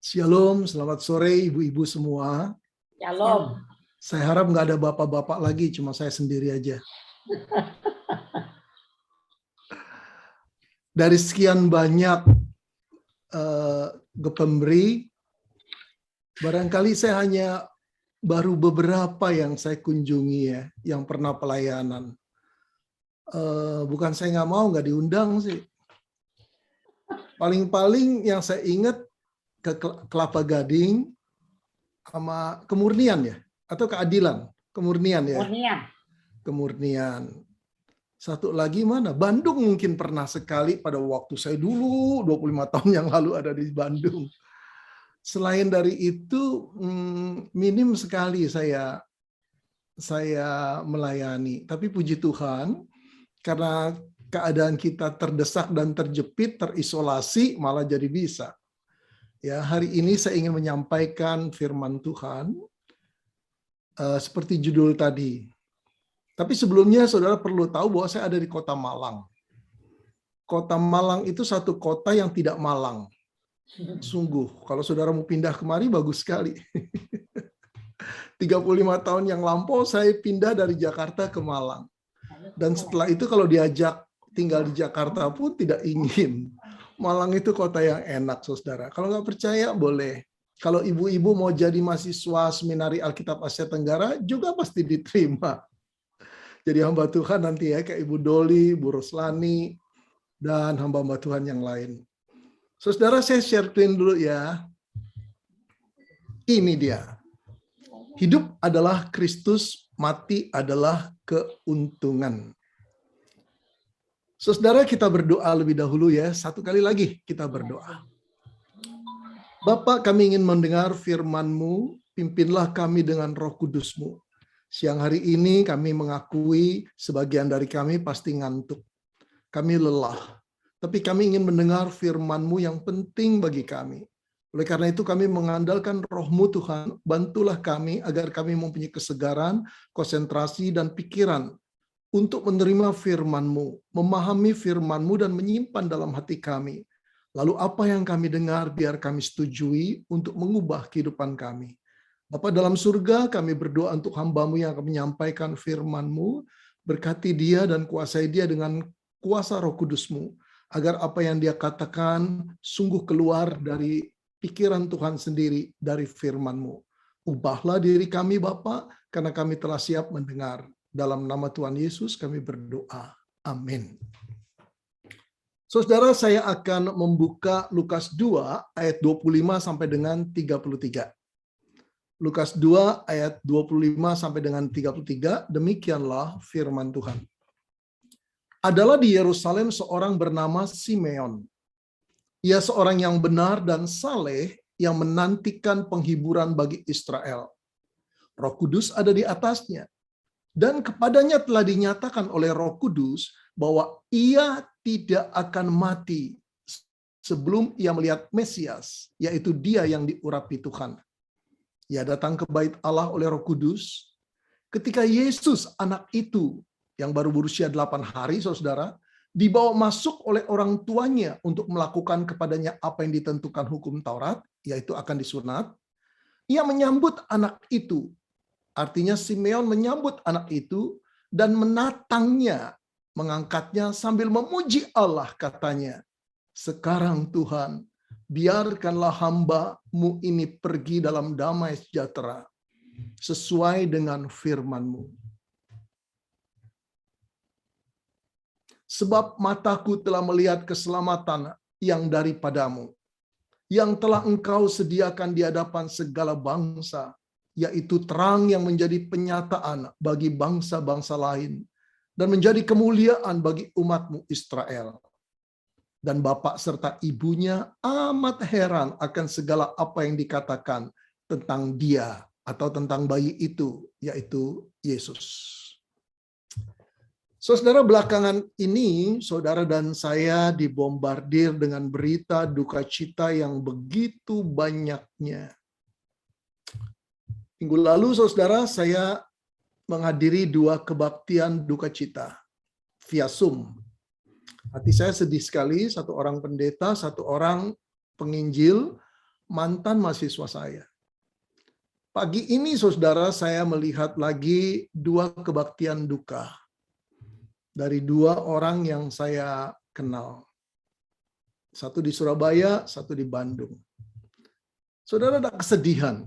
Shalom, selamat sore ibu-ibu semua. Shalom. Saya harap nggak ada bapak-bapak lagi, cuma saya sendiri aja. Dari sekian banyak pemberi, barangkali saya hanya baru beberapa yang saya kunjungi ya, yang pernah pelayanan. Bukan saya nggak diundang sih. Paling-paling yang saya ingat ke Kelapa Gading sama Kemurnian ya, atau Keadilan, Kemurnian ya. Kemurnian. Satu lagi mana? Bandung mungkin pernah sekali pada waktu saya dulu 25 tahun yang lalu ada di Bandung. Selain dari itu minim sekali saya melayani. Tapi puji Tuhan karena keadaan kita terdesak dan terjepit, terisolasi malah jadi bisa. Ya, hari ini saya ingin menyampaikan firman Tuhan seperti judul tadi. Tapi sebelumnya saudara perlu tahu bahwa saya ada di kota Malang. Kota Malang itu satu kota yang tidak malang. Sungguh, kalau saudara mau pindah kemari bagus sekali. 35 tahun yang lampau saya pindah dari Jakarta ke Malang. Dan setelah itu kalau diajak tinggal di Jakarta pun tidak ingin. Malang itu kota yang enak, saudara. Kalau nggak percaya boleh. Kalau ibu-ibu mau jadi mahasiswa seminari Alkitab Asia Tenggara juga pasti diterima. Jadi hamba Tuhan nanti ya, kayak Ibu Doli, Bu Roslani, dan hamba-hamba Tuhan yang lain. Saudara, saya share screen dulu ya. Ini dia. Hidup adalah Kristus, mati adalah keuntungan. Saudara, kita berdoa lebih dahulu ya. Satu kali lagi kita berdoa. Bapa, kami ingin mendengar firman-Mu, pimpinlah kami dengan Roh Kudus-Mu. Siang hari ini kami mengakui sebagian dari kami pasti ngantuk. Kami lelah. Tapi kami ingin mendengar firman-Mu yang penting bagi kami. Oleh karena itu kami mengandalkan Roh-Mu Tuhan, bantulah kami agar kami mempunyai kesegaran, konsentrasi, dan pikiran untuk menerima firman-Mu, memahami firman-Mu dan menyimpan dalam hati kami. Lalu apa yang kami dengar biar kami setujui untuk mengubah kehidupan kami. Bapa dalam surga, kami berdoa untuk hamba-Mu yang akan menyampaikan firman-Mu, berkati dia dan kuasai dia dengan kuasa Roh Kudus-Mu, agar apa yang dia katakan sungguh keluar dari pikiran Tuhan sendiri, dari firman-Mu. Ubahlah diri kami Bapa, karena kami telah siap mendengar. Dalam nama Tuhan Yesus kami berdoa. Amin. Saudara, saya akan membuka Lukas 2 ayat 25 sampai dengan 33. Lukas 2 ayat 25 sampai dengan 33, demikianlah firman Tuhan. Adalah di Yerusalem seorang bernama Simeon. Ia seorang yang benar dan saleh yang menantikan penghiburan bagi Israel. Roh Kudus ada di atasnya. Dan kepadanya telah dinyatakan oleh Roh Kudus bahwa ia tidak akan mati sebelum ia melihat Mesias, yaitu dia yang diurapi Tuhan. Ia datang ke bait Allah oleh Roh Kudus. Ketika Yesus, anak itu yang baru berusia 8 hari, saudara, dibawa masuk oleh orang tuanya untuk melakukan kepadanya apa yang ditentukan hukum Taurat, yaitu akan disunat. Ia menyambut anak itu. Artinya Simeon menyambut anak itu dan menatangnya, mengangkatnya sambil memuji Allah, katanya, "Sekarang Tuhan, biarkanlah hamba-Mu ini pergi dalam damai sejahtera, sesuai dengan firman-Mu. Sebab mataku telah melihat keselamatan yang daripada-Mu, yang telah Engkau sediakan di hadapan segala bangsa, yaitu terang yang menjadi penyataan bagi bangsa-bangsa lain, dan menjadi kemuliaan bagi umat-Mu Israel." Dan bapak serta ibunya amat heran akan segala apa yang dikatakan tentang dia atau tentang bayi itu, yaitu Yesus. Saudara, belakangan ini saudara dan saya dibombardir dengan berita duka cita yang begitu banyaknya. Minggu lalu saudara, saya menghadiri 2 kebaktian duka cita via Zoom. Hati saya sedih sekali, 1 orang pendeta, 1 orang penginjil mantan mahasiswa saya. Pagi ini, saudara, saya melihat lagi dua kebaktian duka dari dua orang yang saya kenal. Satu di Surabaya, satu di Bandung. Saudara, ada kesedihan.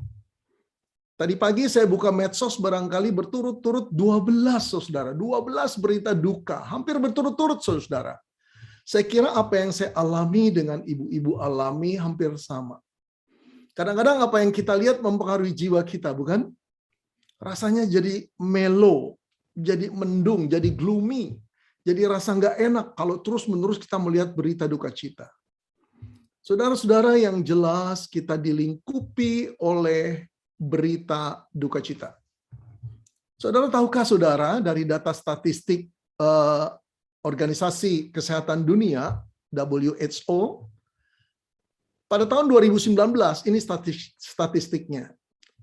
Tadi pagi saya buka medsos barangkali berturut-turut 12, saudara. 12 berita duka, hampir berturut-turut, saudara. Saya kira apa yang saya alami dengan ibu-ibu alami hampir sama. Kadang-kadang apa yang kita lihat mempengaruhi jiwa kita, bukan? Rasanya jadi melo, jadi mendung, jadi gloomy, jadi rasa nggak enak kalau terus-menerus kita melihat berita duka cita. Saudara-saudara, yang jelas kita dilingkupi oleh berita duka cita. Saudara, tahukah saudara dari data statistik Organisasi Kesehatan Dunia, WHO, pada tahun 2019, ini statistiknya.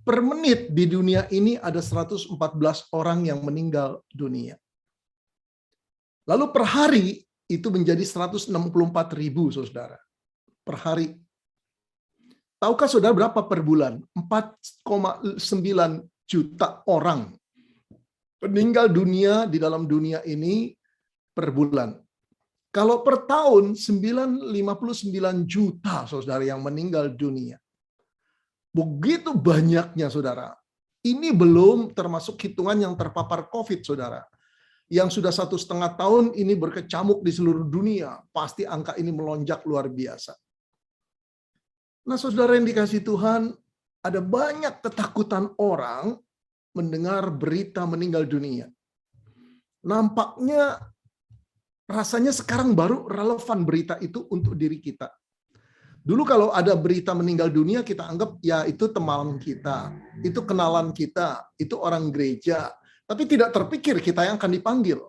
Per menit di dunia ini ada 114 orang yang meninggal dunia. Lalu per hari itu menjadi 164.000, saudara. Per hari. Tahukah saudara berapa per bulan? 4,9 juta orang meninggal dunia di dalam dunia ini per bulan. Kalau per tahun 59 juta, saudara, yang meninggal dunia. Begitu banyaknya, saudara. Ini belum termasuk hitungan yang terpapar COVID, saudara. Yang sudah 1,5 tahun ini berkecamuk di seluruh dunia. Pasti angka ini melonjak luar biasa. Nah, saudara yang dikasihi Tuhan, ada banyak ketakutan orang mendengar berita meninggal dunia. Nampaknya rasanya sekarang baru relevan berita itu untuk diri kita. Dulu kalau ada berita meninggal dunia, kita anggap ya itu teman kita, itu kenalan kita, itu orang gereja. Tapi tidak terpikir kita yang akan dipanggil.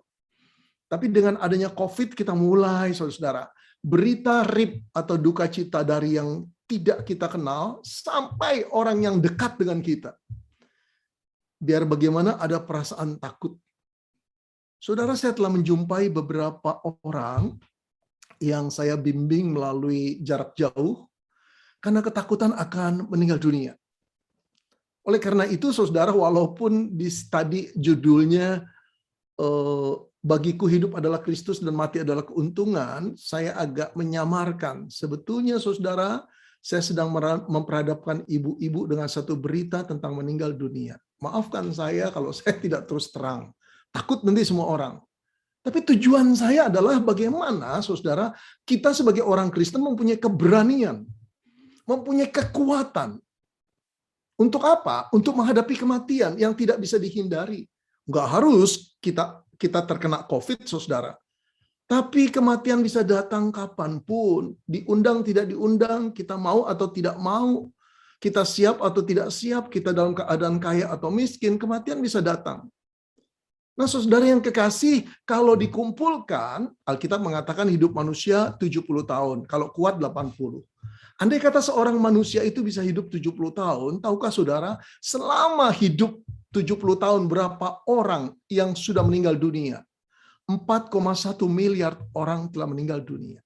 Tapi dengan adanya COVID kita mulai, saudara, berita rip atau duka cita dari yang tidak kita kenal sampai orang yang dekat dengan kita. Biar bagaimana ada perasaan takut. Saudara, saya telah menjumpai beberapa orang yang saya bimbing melalui jarak jauh karena ketakutan akan meninggal dunia. Oleh karena itu, saudara, walaupun di tadi judulnya bagiku hidup adalah Kristus dan mati adalah keuntungan, saya agak menyamarkan. Sebetulnya, saudara, saya sedang memperhadapkan ibu-ibu dengan satu berita tentang meninggal dunia. Maafkan saya kalau saya tidak terus terang. Takut nanti semua orang. Tapi tujuan saya adalah bagaimana, saudara, kita sebagai orang Kristen mempunyai keberanian, mempunyai kekuatan. Untuk apa? Untuk menghadapi kematian yang tidak bisa dihindari. Nggak harus kita terkena COVID, saudara. Tapi kematian bisa datang kapanpun. Diundang, tidak diundang, kita mau atau tidak mau. Kita siap atau tidak siap, kita dalam keadaan kaya atau miskin, kematian bisa datang. Nah, saudara yang kekasih, kalau dikumpulkan, Alkitab mengatakan hidup manusia 70 tahun, kalau kuat 80. Andai kata seorang manusia itu bisa hidup 70 tahun, tahukah saudara, selama hidup 70 tahun berapa orang yang sudah meninggal dunia? 4,1 miliar orang telah meninggal dunia.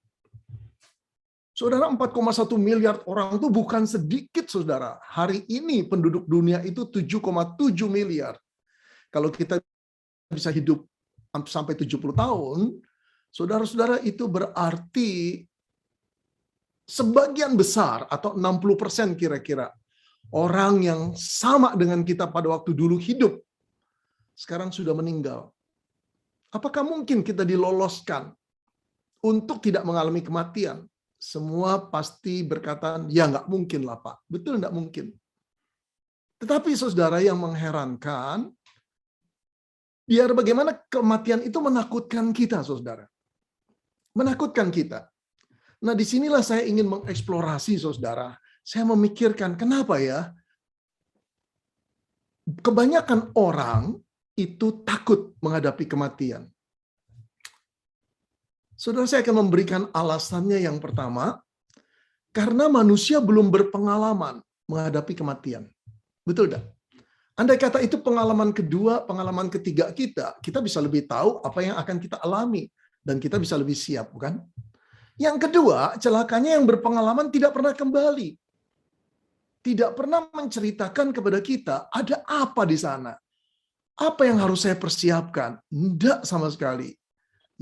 Saudara, 4,1 miliar orang itu bukan sedikit, saudara. Hari ini penduduk dunia itu 7,7 miliar. Kalau kita bisa hidup sampai 70 tahun, saudara-saudara, itu berarti sebagian besar atau 60% kira-kira orang yang sama dengan kita pada waktu dulu hidup, sekarang sudah meninggal. Apakah mungkin kita diloloskan untuk tidak mengalami kematian? Semua pasti berkata, ya nggak mungkin lah Pak. Betul, nggak mungkin. Tetapi saudara, yang mengherankan, biar bagaimana kematian itu menakutkan kita, saudara. Menakutkan kita. Nah, disinilah saya ingin mengeksplorasi, saudara. Saya memikirkan, kenapa ya? Kebanyakan orang itu takut menghadapi kematian. Saudara, saya akan memberikan alasannya. Yang pertama, karena manusia belum berpengalaman menghadapi kematian. Betul tidak? Andai kata itu pengalaman kedua, pengalaman ketiga kita bisa lebih tahu apa yang akan kita alami. Dan kita bisa lebih siap, bukan? Yang kedua, celakanya yang berpengalaman tidak pernah kembali. tidak pernah menceritakan kepada kita ada apa di sana. Apa yang harus saya persiapkan? Tidak sama sekali.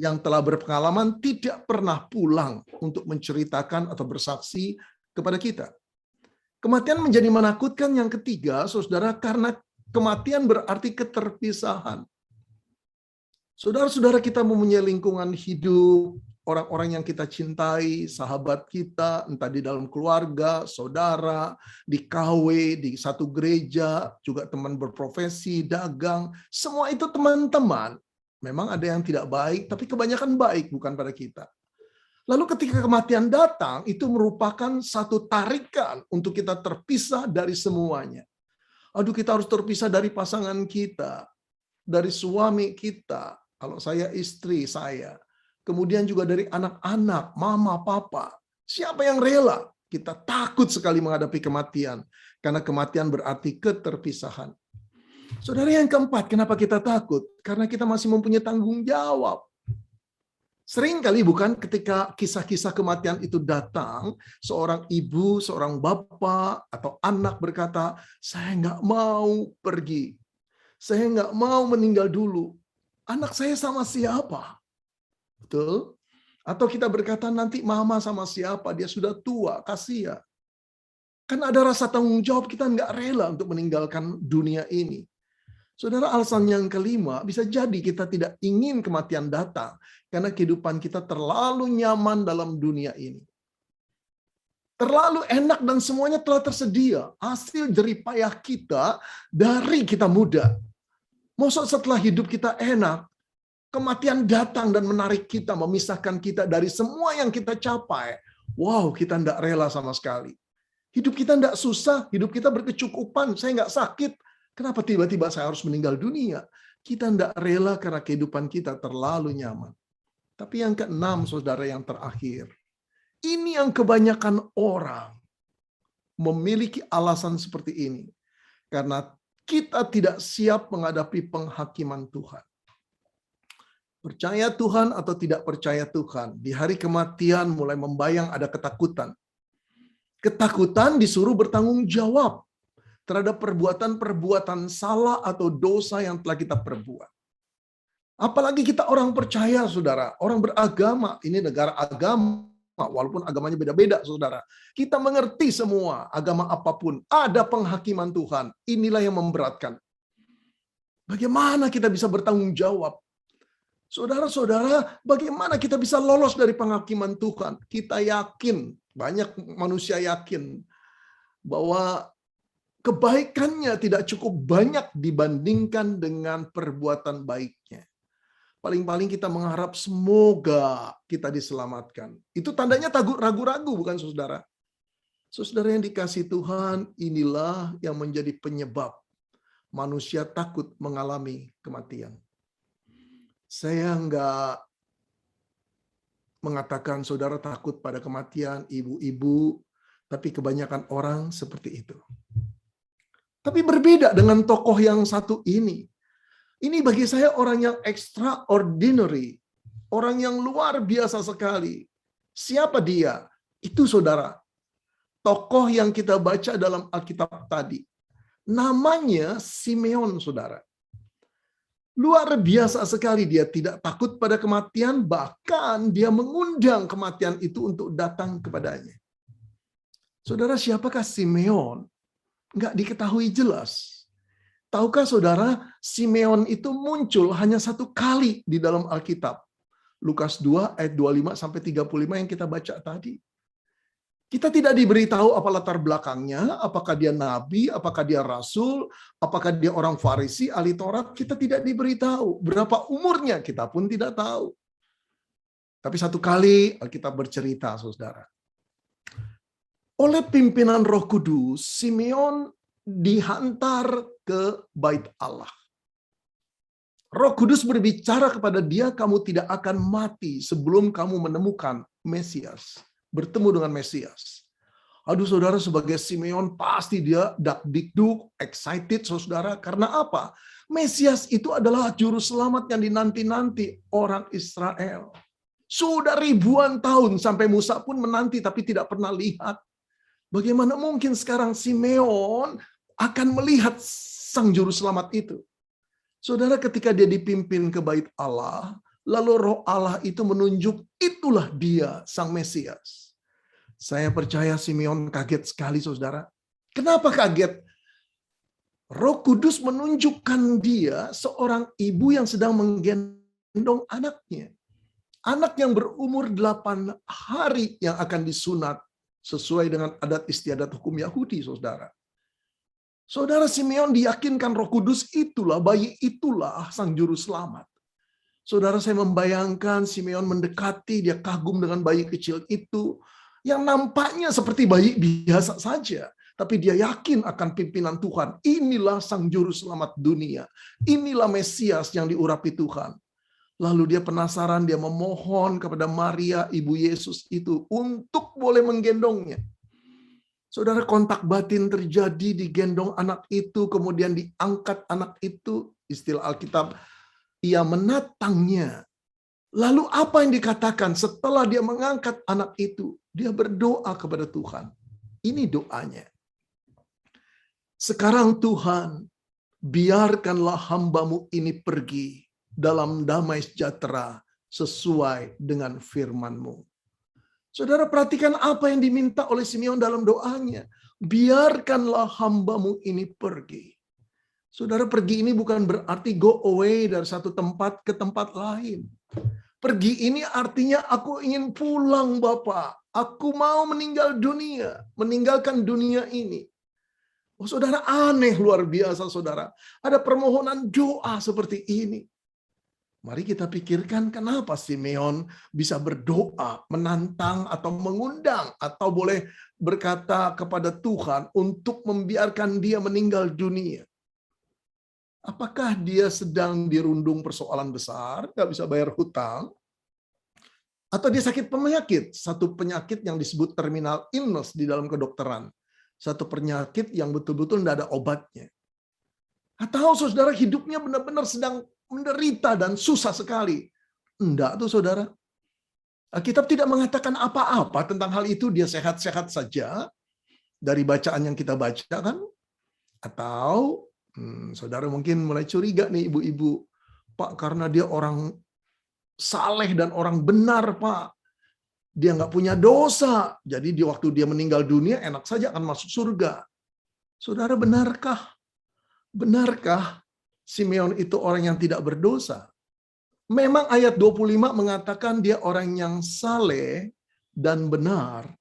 Yang telah berpengalaman tidak pernah pulang untuk menceritakan atau bersaksi kepada kita. Kematian menjadi menakutkan yang ketiga, saudara, karena kematian berarti keterpisahan. Saudara-saudara kita mempunyai lingkungan hidup, orang-orang yang kita cintai, sahabat kita, entah di dalam keluarga, saudara, di KW, di satu gereja, juga teman berprofesi, dagang, semua itu teman-teman. Memang ada yang tidak baik, tapi kebanyakan baik bukan pada kita. Lalu ketika kematian datang, itu merupakan satu tarikan untuk kita terpisah dari semuanya. Aduh, kita harus terpisah dari pasangan kita, dari suami kita, kalau saya istri saya, kemudian juga dari anak-anak, mama, papa. Siapa yang rela? Kita takut sekali menghadapi kematian, karena kematian berarti keterpisahan. Saudara, yang keempat, kenapa kita takut? Karena kita masih mempunyai tanggung jawab. Sering kali bukan ketika kisah-kisah kematian itu datang, seorang ibu, seorang bapak, atau anak berkata, saya nggak mau pergi. Saya nggak mau meninggal dulu. Anak saya sama siapa? Betul? Atau kita berkata nanti mama sama siapa? Dia sudah tua, kasihan. Kan ada rasa tanggung jawab, kita nggak rela untuk meninggalkan dunia ini. Saudara, alasan yang kelima, bisa jadi kita tidak ingin kematian datang karena kehidupan kita terlalu nyaman dalam dunia ini. Terlalu enak dan semuanya telah tersedia. Hasil jerih payah kita dari kita muda. Maksud setelah hidup kita enak, kematian datang dan menarik kita, memisahkan kita dari semua yang kita capai. Wow, kita tidak rela sama sekali. Hidup kita tidak susah, hidup kita berkecukupan, saya nggak sakit. Kenapa tiba-tiba saya harus meninggal dunia? Kita tidak rela karena kehidupan kita terlalu nyaman. Tapi yang keenam, saudara, yang terakhir. Ini yang kebanyakan orang memiliki alasan seperti ini. Karena kita tidak siap menghadapi penghakiman Tuhan. Percaya Tuhan atau tidak percaya Tuhan, di hari kematian mulai membayang ada ketakutan. Ketakutan disuruh bertanggung jawab terhadap perbuatan-perbuatan salah atau dosa yang telah kita perbuat. Apalagi kita orang percaya, saudara, orang beragama, ini negara agama, walaupun agamanya beda-beda, saudara. Kita mengerti semua, agama apapun, ada penghakiman Tuhan. Inilah yang memberatkan. Bagaimana kita bisa bertanggung jawab? Saudara-saudara, bagaimana kita bisa lolos dari penghakiman Tuhan? Kita yakin, banyak manusia yakin, bahwa kebaikannya tidak cukup banyak dibandingkan dengan perbuatan baiknya. Paling-paling kita mengharap semoga kita diselamatkan. Itu tandanya ragu-ragu, bukan saudara? Saudara yang dikasihi Tuhan, inilah yang menjadi penyebab manusia takut mengalami kematian. Saya enggak mengatakan saudara takut pada kematian, ibu-ibu, tapi kebanyakan orang seperti itu. Tapi berbeda dengan tokoh yang satu ini. Ini bagi saya orang yang extraordinary, orang yang luar biasa sekali. Siapa dia? Itu saudara, tokoh yang kita baca dalam Alkitab tadi. Namanya Simeon, saudara. Luar biasa sekali, dia tidak takut pada kematian, bahkan dia mengundang kematian itu untuk datang kepadanya. Saudara, siapakah Simeon? Nggak diketahui jelas. Tahukah saudara, Simeon itu muncul hanya satu kali di dalam Alkitab. Lukas 2 ayat 25 sampai 35 yang kita baca tadi. Kita tidak diberitahu apa latar belakangnya, apakah dia nabi, apakah dia rasul, apakah dia orang Farisi, ahli Taurat, kita tidak diberitahu. Berapa umurnya, kita pun tidak tahu. Tapi satu kali Alkitab bercerita, saudara. Oleh pimpinan Roh Kudus, Simeon dihantar ke Bait Allah. Roh Kudus berbicara kepada dia, kamu tidak akan mati sebelum kamu menemukan Mesias. Bertemu dengan Mesias. Aduh saudara, sebagai Simeon pasti dia dak-dikduk, excited saudara. Karena apa? Mesias itu adalah juru selamat yang dinanti-nanti orang Israel. Sudah ribuan tahun sampai Musa pun menanti tapi tidak pernah lihat. Bagaimana mungkin sekarang Simeon akan melihat Sang Juru Selamat itu? Saudara, ketika dia dipimpin ke bait Allah, lalu Roh Allah itu menunjuk, itulah dia Sang Mesias. Saya percaya Simeon kaget sekali, saudara. Kenapa kaget? Roh Kudus menunjukkan dia seorang ibu yang sedang menggendong anaknya. Anak yang berumur 8 hari yang akan disunat sesuai dengan adat istiadat hukum Yahudi, saudara. Saudara, Simeon diyakinkan Roh Kudus itulah, bayi itulah Sang Juru Selamat. Saudara, saya membayangkan Simeon mendekati, dia kagum dengan bayi kecil itu, yang nampaknya seperti bayi biasa saja. Tapi dia yakin akan pimpinan Tuhan. Inilah Sang Juru Selamat dunia. Inilah Mesias yang diurapi Tuhan. Lalu dia penasaran, dia memohon kepada Maria, ibu Yesus itu, untuk boleh menggendongnya. Saudara, kontak batin terjadi, digendong anak itu, kemudian diangkat anak itu, istilah Alkitab, ia menatangnya. Lalu apa yang dikatakan setelah dia mengangkat anak itu? Dia berdoa kepada Tuhan. Ini doanya. Sekarang Tuhan, biarkanlah hamba-Mu ini pergi dalam damai sejahtera sesuai dengan firman-Mu. Saudara, perhatikan apa yang diminta oleh Simeon dalam doanya. Biarkanlah hamba-Mu ini pergi. Saudara, pergi ini bukan berarti go away dari satu tempat ke tempat lain. Pergi ini artinya aku ingin pulang, Bapak. Aku mau meninggal dunia, meninggalkan dunia ini. Oh, saudara, aneh luar biasa, saudara. Ada permohonan doa seperti ini. Mari kita pikirkan kenapa Simeon bisa berdoa, menantang atau mengundang, atau boleh berkata kepada Tuhan untuk membiarkan dia meninggal dunia. Apakah dia sedang dirundung persoalan besar, nggak bisa bayar hutang? Atau dia sakit penyakit, satu penyakit yang disebut terminal illness di dalam kedokteran. Satu penyakit yang betul-betul tidak ada obatnya. Atau saudara hidupnya benar-benar sedang menderita dan susah sekali. Enggak tuh saudara. Alkitab tidak mengatakan apa-apa tentang hal itu, dia sehat-sehat saja. Dari bacaan yang kita baca kan. Atau saudara mungkin mulai curiga nih ibu-ibu. Pak, karena dia orang saleh dan orang benar, Pak. Dia nggak punya dosa. Jadi di waktu dia meninggal dunia, enak saja akan masuk surga. Saudara, benarkah? Benarkah Simeon itu orang yang tidak berdosa? Memang ayat 25 mengatakan dia orang yang saleh dan benar.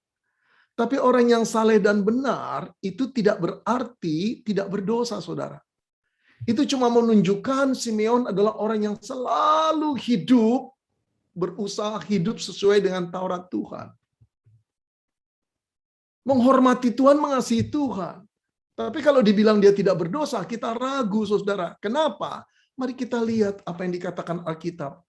Tapi orang yang saleh dan benar itu tidak berarti tidak berdosa, saudara. Itu cuma menunjukkan Simeon adalah orang yang selalu hidup, berusaha hidup sesuai dengan Taurat Tuhan. Menghormati Tuhan, mengasihi Tuhan. Tapi kalau dibilang dia tidak berdosa, kita ragu, saudara. Kenapa? Mari kita lihat apa yang dikatakan Alkitab.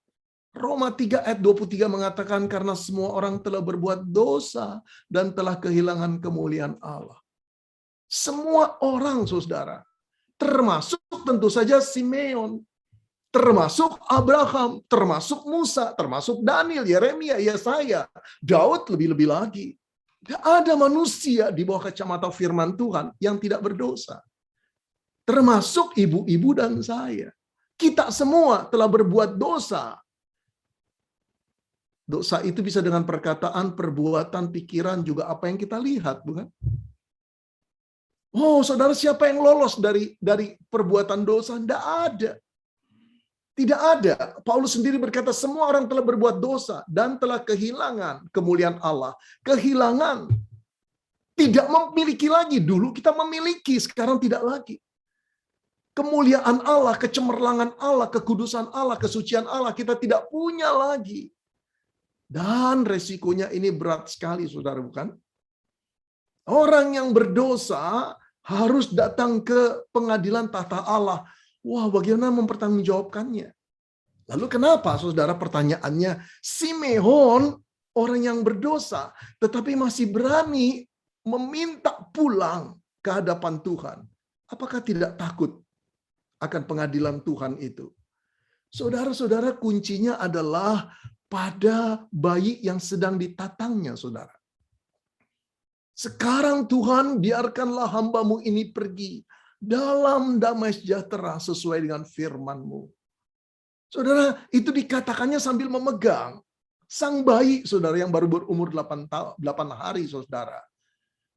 Roma 3 ayat 23 mengatakan karena semua orang telah berbuat dosa dan telah kehilangan kemuliaan Allah. Semua orang, saudara. Termasuk tentu saja Simeon. Termasuk Abraham, termasuk Musa, termasuk Daniel, Yeremia, Yesaya, Daud lebih-lebih lagi. Tidak ada manusia di bawah kacamata firman Tuhan yang tidak berdosa. Termasuk ibu-ibu dan saya. Kita semua telah berbuat dosa. Dosa itu bisa dengan perkataan, perbuatan, pikiran, juga apa yang kita lihat, bukan? Oh, saudara, siapa yang lolos dari perbuatan dosa? Tidak ada. Tidak ada. Paulus sendiri berkata, semua orang telah berbuat dosa dan telah kehilangan kemuliaan Allah. Kehilangan. Tidak memiliki lagi. Dulu kita memiliki, sekarang tidak lagi. Kemuliaan Allah, kecemerlangan Allah, kekudusan Allah, kesucian Allah, kita tidak punya lagi. Dan resikonya ini berat sekali, saudara, bukan? Orang yang berdosa harus datang ke pengadilan tahta Allah. Wah, bagaimana mempertanggungjawabkannya? Lalu kenapa, saudara, pertanyaannya, Simeon orang yang berdosa, tetapi masih berani meminta pulang ke hadapan Tuhan? Apakah tidak takut akan pengadilan Tuhan itu? Saudara-saudara, kuncinya adalah pada bayi yang sedang ditatangnya, saudara. Sekarang Tuhan, biarkanlah hamba-Mu ini pergi dalam damai sejahtera sesuai dengan firman-Mu. Saudara, itu dikatakannya sambil memegang sang bayi, saudara, yang baru berumur 8 hari, saudara.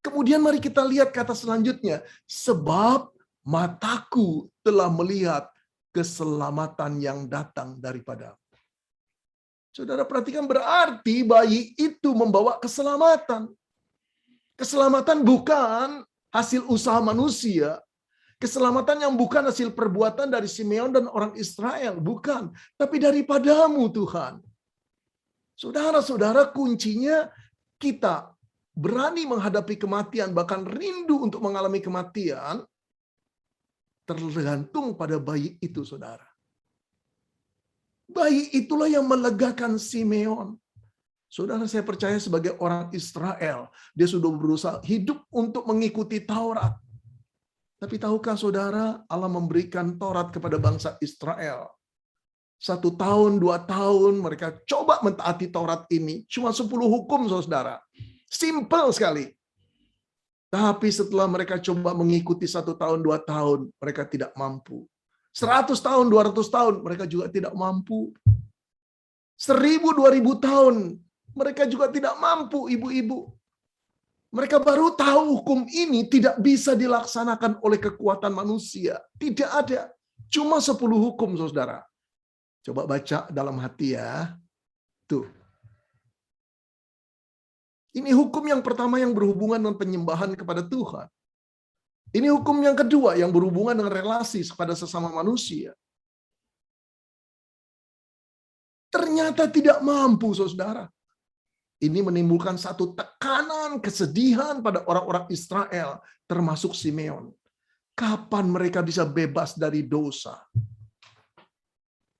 Kemudian mari kita lihat kata selanjutnya. Sebab mataku telah melihat keselamatan yang datang daripada. Saudara perhatikan, berarti bayi itu membawa keselamatan. Keselamatan bukan hasil usaha manusia. Keselamatan yang bukan hasil perbuatan dari Simeon dan orang Israel. Bukan. Tapi daripadamu, Tuhan. Saudara-saudara, kuncinya kita berani menghadapi kematian, bahkan rindu untuk mengalami kematian, tergantung pada bayi itu, saudara. Bayi itulah yang melegakan Simeon. Saudara, saya percaya sebagai orang Israel, dia sudah berusaha hidup untuk mengikuti Taurat. Tapi tahukah saudara, Allah memberikan Taurat kepada bangsa Israel. 1 tahun, 2 tahun, mereka coba mentaati Taurat ini. Cuma 10 hukum, saudara. Simple sekali. Tapi setelah mereka coba mengikuti 1 tahun, 2 tahun, mereka tidak mampu. 100 tahun, 200 tahun, mereka juga tidak mampu. 1000, 2000 tahun, mereka juga tidak mampu, ibu-ibu. Mereka baru tahu hukum ini tidak bisa dilaksanakan oleh kekuatan manusia. Tidak ada. Cuma 10 hukum, saudara. Coba baca dalam hati ya. Tuh. Ini hukum yang pertama yang berhubungan dengan penyembahan kepada Tuhan. Ini hukum yang kedua yang berhubungan dengan relasi kepada sesama manusia. Ternyata tidak mampu, saudara. Ini menimbulkan satu tekanan, kesedihan pada orang-orang Israel, termasuk Simeon. Kapan mereka bisa bebas dari dosa?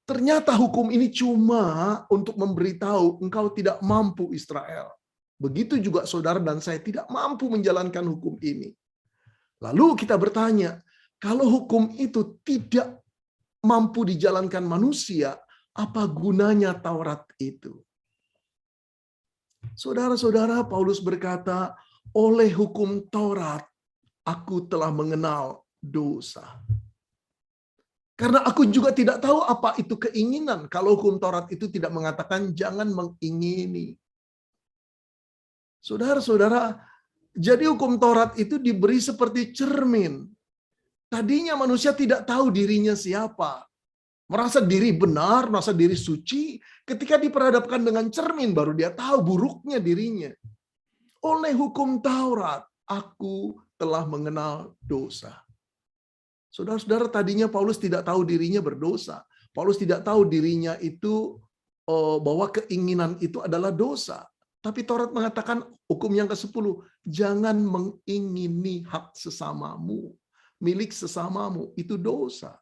Ternyata hukum ini cuma untuk memberitahu engkau tidak mampu, Israel. Begitu juga saudara dan saya tidak mampu menjalankan hukum ini. Lalu kita bertanya, kalau hukum itu tidak mampu dijalankan manusia, apa gunanya Taurat itu? Saudara-saudara, Paulus berkata, oleh hukum Taurat, aku telah mengenal dosa. Karena aku juga tidak tahu apa itu keinginan. Kalau hukum Taurat itu tidak mengatakan jangan mengingini. Saudara-saudara, jadi hukum Taurat itu diberi seperti cermin. Tadinya manusia tidak tahu dirinya siapa. Merasa diri benar, merasa diri suci. Ketika diperhadapkan dengan cermin, baru dia tahu buruknya dirinya. Oleh hukum Taurat, aku telah mengenal dosa. Saudara-saudara, tadinya Paulus tidak tahu dirinya berdosa. Paulus tidak tahu dirinya itu bahwa keinginan itu adalah dosa. Tapi Taurat mengatakan hukum yang ke-10, jangan mengingini hak sesamamu, milik sesamamu, itu dosa.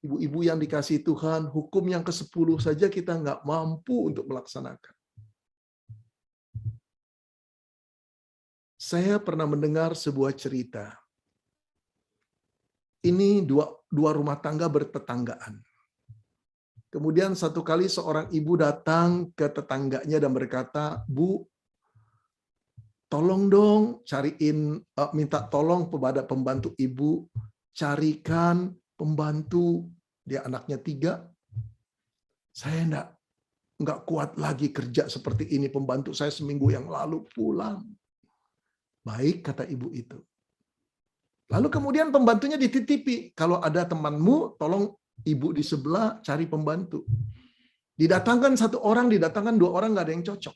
Ibu-ibu yang dikasihi Tuhan, hukum yang ke-10 saja kita nggak mampu untuk melaksanakan. Saya pernah mendengar sebuah cerita. Ini dua rumah tangga bertetanggaan. Kemudian satu kali seorang ibu datang ke tetangganya dan berkata, Bu, tolong dong minta tolong kepada pembantu ibu, carikan pembantu. Dia anaknya 3. Saya enggak kuat lagi kerja seperti ini, pembantu saya seminggu yang lalu pulang. Baik, kata ibu itu. Lalu kemudian pembantunya dititipi, kalau ada temanmu, tolong ibu di sebelah cari pembantu. Didatangkan 1 orang, didatangkan 2 orang, nggak ada yang cocok.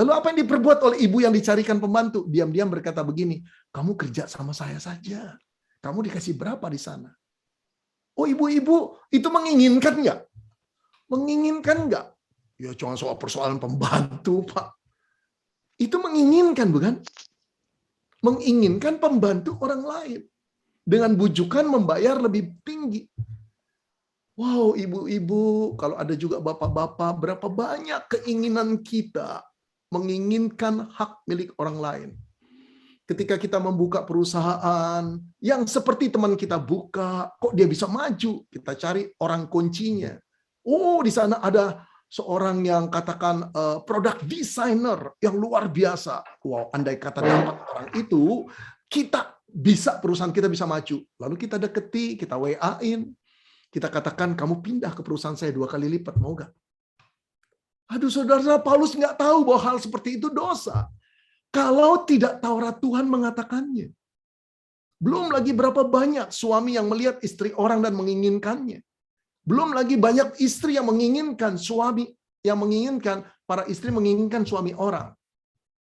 Lalu apa yang diperbuat oleh ibu yang dicarikan pembantu? Diam-diam berkata begini, kamu kerja sama saya saja. Kamu dikasih berapa di sana? Oh ibu-ibu, itu menginginkan nggak? Menginginkan nggak? Ya cuma soal persoalan pembantu, Pak. Itu menginginkan, bukan? Menginginkan pembantu orang lain. Dengan bujukan membayar lebih tinggi. Wow, ibu-ibu, kalau ada juga bapak-bapak, berapa banyak keinginan kita menginginkan hak milik orang lain. Ketika kita membuka perusahaan, yang seperti teman kita buka, kok dia bisa maju? Kita cari orang kuncinya. Oh, di sana ada seorang yang katakan product designer yang luar biasa. Wow, andai kata dapat orang itu, perusahaan kita bisa maju. Lalu kita deketi, kita WA-in, kita katakan kamu pindah ke perusahaan saya 2 kali lipat, mau nggak? Aduh, saudara, Paulus nggak tahu bahwa hal seperti itu dosa. Kalau tidak Taurat Tuhan mengatakannya. Belum lagi berapa banyak suami yang melihat istri orang dan menginginkannya. Belum lagi banyak istri yang menginginkan suami, yang menginginkan, para istri menginginkan suami orang.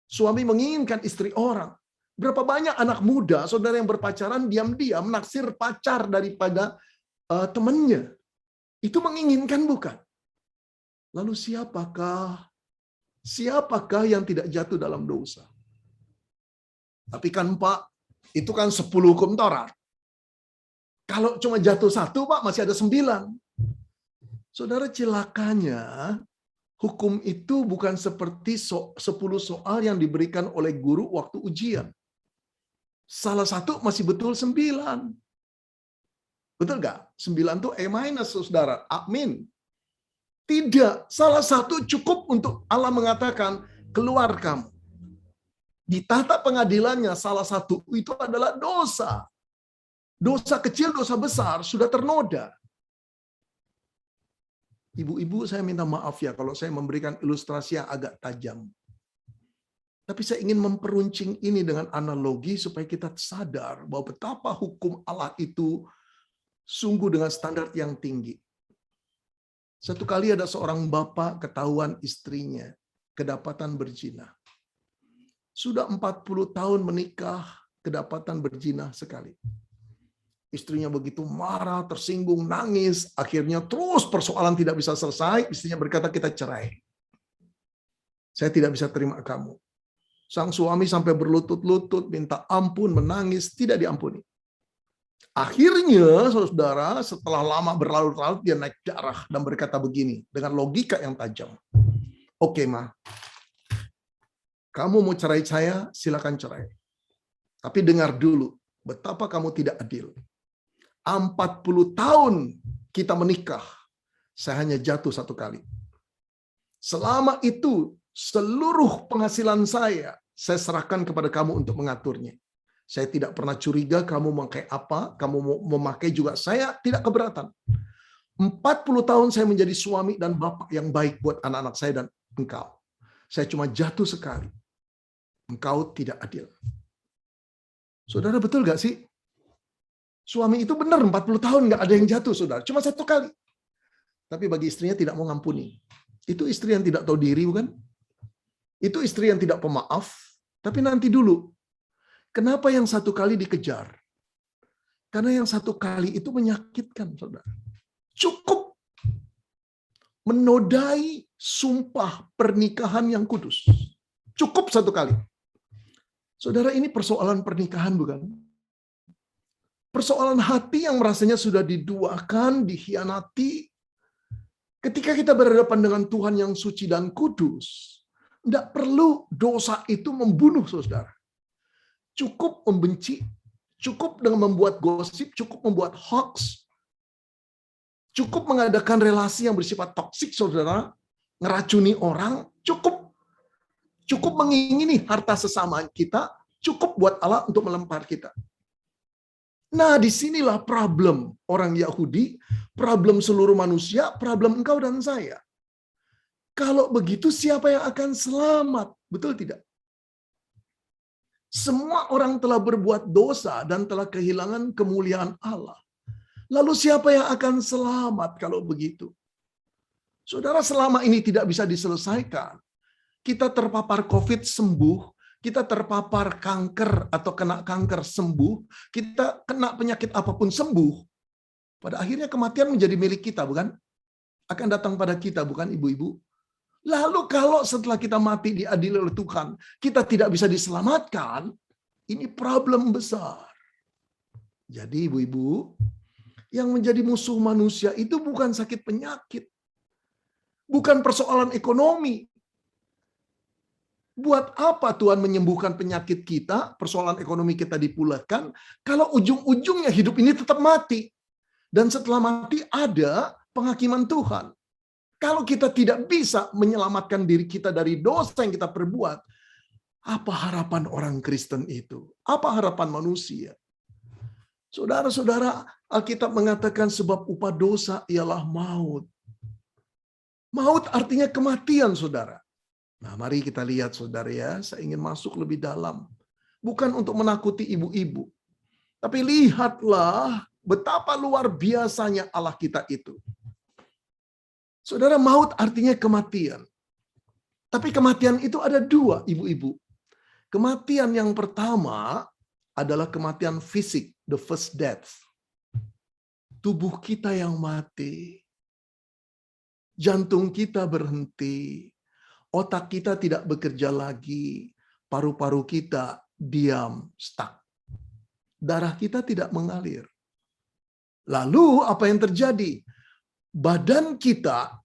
Suami menginginkan istri orang. Berapa banyak anak muda, saudara, yang berpacaran diam-diam naksir pacar daripada temannya. Itu menginginkan, bukan? Lalu siapakah yang tidak jatuh dalam dosa? Tapi kan Pak, itu kan 10 hukum Taurat. Kalau cuma jatuh 1, Pak, masih ada 9. Saudara, celakanya hukum itu bukan seperti 10 soal yang diberikan oleh guru waktu ujian. Salah satu masih betul 9. Betul nggak? 9 itu E-, saudara. Amin. Tidak. Salah satu cukup untuk Allah mengatakan, keluar kamu. Di tata pengadilannya, salah satu itu adalah dosa. Dosa kecil, dosa besar, sudah ternoda. Ibu-ibu, saya minta maaf ya kalau saya memberikan ilustrasi yang agak tajam. Tapi saya ingin memperuncing ini dengan analogi supaya kita sadar bahwa betapa hukum Allah itu sungguh dengan standar yang tinggi. Satu kali ada seorang bapak ketahuan istrinya kedapatan berzina. Sudah 40 tahun menikah, kedapatan berzina sekali. Istrinya begitu marah, tersinggung, nangis. Akhirnya terus persoalan tidak bisa selesai. Istrinya berkata, kita cerai. Saya tidak bisa terima kamu. Sang suami sampai berlutut-lutut, minta ampun, menangis, tidak diampuni. Akhirnya, saudara, setelah lama berlarut-larut, dia naik darah dan berkata begini, dengan logika yang tajam. Oke, Ma. Kamu mau cerai saya, silakan cerai. Tapi dengar dulu, betapa kamu tidak adil. 40 tahun kita menikah, saya hanya jatuh 1 kali. Selama itu, seluruh penghasilan saya serahkan kepada kamu untuk mengaturnya. Saya tidak pernah curiga kamu memakai apa, kamu mau memakai juga, saya tidak keberatan. 40 tahun saya menjadi suami dan bapak yang baik buat anak-anak saya dan engkau. Saya cuma jatuh sekali. Engkau tidak adil. Saudara, betul gak sih? Suami itu benar 40 tahun nggak ada yang jatuh, saudara. Cuma 1 kali. Tapi bagi istrinya tidak mau ngampuni. Itu istri yang tidak tahu diri, bukan? Itu istri yang tidak pemaaf. Tapi nanti dulu. Kenapa yang 1 kali dikejar? Karena yang 1 kali itu menyakitkan, saudara. Cukup menodai sumpah pernikahan yang kudus. Cukup 1 kali. Saudara, ini persoalan pernikahan, bukan? Persoalan hati yang rasanya sudah diduakan, dikhianati. Ketika kita berhadapan dengan Tuhan yang suci dan kudus, tidak perlu dosa itu membunuh, saudara. Cukup membenci, cukup dengan membuat gosip, cukup membuat hoax, cukup mengadakan relasi yang bersifat toksik, saudara, ngeracuni orang, cukup mengingini harta sesama kita, cukup buat Allah untuk melempar kita. Nah, disinilah problem orang Yahudi, problem seluruh manusia, problem engkau dan saya. Kalau begitu, siapa yang akan selamat? Betul tidak? Semua orang telah berbuat dosa dan telah kehilangan kemuliaan Allah. Lalu siapa yang akan selamat kalau begitu? Saudara, selama ini tidak bisa diselesaikan. Kita terpapar COVID sembuh, kita terpapar kanker atau kena kanker sembuh, kita kena penyakit apapun sembuh. Pada akhirnya kematian menjadi milik kita, bukan? Akan datang pada kita, bukan ibu-ibu? Lalu kalau setelah kita mati diadili oleh Tuhan, kita tidak bisa diselamatkan, ini problem besar. Jadi ibu-ibu, yang menjadi musuh manusia itu bukan sakit penyakit, bukan persoalan ekonomi. Buat apa Tuhan menyembuhkan penyakit kita, persoalan ekonomi kita dipulihkan, kalau ujung-ujungnya hidup ini tetap mati. Dan setelah mati ada penghakiman Tuhan. Kalau kita tidak bisa menyelamatkan diri kita dari dosa yang kita perbuat, apa harapan orang Kristen itu? Apa harapan manusia? Saudara-saudara, Alkitab mengatakan sebab upah dosa ialah maut. Maut artinya kematian, saudara. Nah, mari kita lihat, saudara ya. Saya ingin masuk lebih dalam. Bukan untuk menakuti ibu-ibu. Tapi lihatlah betapa luar biasanya Allah kita itu. Saudara, maut artinya kematian. Tapi kematian itu ada dua, ibu-ibu. Kematian yang pertama adalah kematian fisik, the first death. Tubuh kita yang mati. Jantung kita berhenti. Otak kita tidak bekerja lagi. Paru-paru kita diam, stuck. Darah kita tidak mengalir. Lalu apa yang terjadi? Badan kita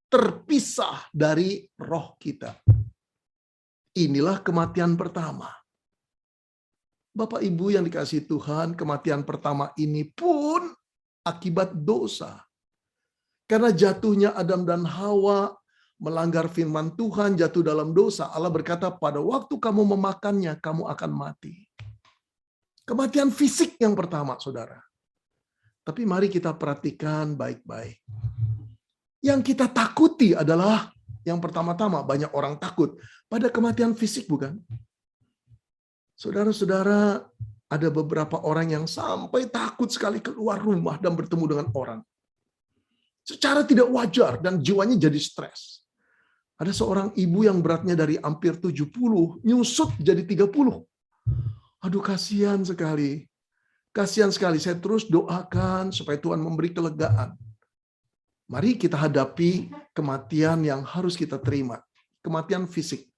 terpisah dari roh kita. Inilah kematian pertama. Bapak Ibu yang dikasihi Tuhan, kematian pertama ini pun akibat dosa. Karena jatuhnya Adam dan Hawa melanggar firman Tuhan, jatuh dalam dosa. Allah berkata, pada waktu kamu memakannya, kamu akan mati. Kematian fisik yang pertama, saudara. Tapi mari kita perhatikan baik-baik. Yang kita takuti adalah, yang pertama-tama banyak orang takut pada kematian fisik, bukan? Saudara-saudara, ada beberapa orang yang sampai takut sekali keluar rumah dan bertemu dengan orang. Secara tidak wajar dan jiwanya jadi stres. Ada seorang ibu yang beratnya dari hampir 70, nyusut jadi 30. Aduh, kasihan sekali. Kasihan sekali. Saya terus doakan supaya Tuhan memberi kelegaan. Mari kita hadapi kematian yang harus kita terima. Kematian fisik.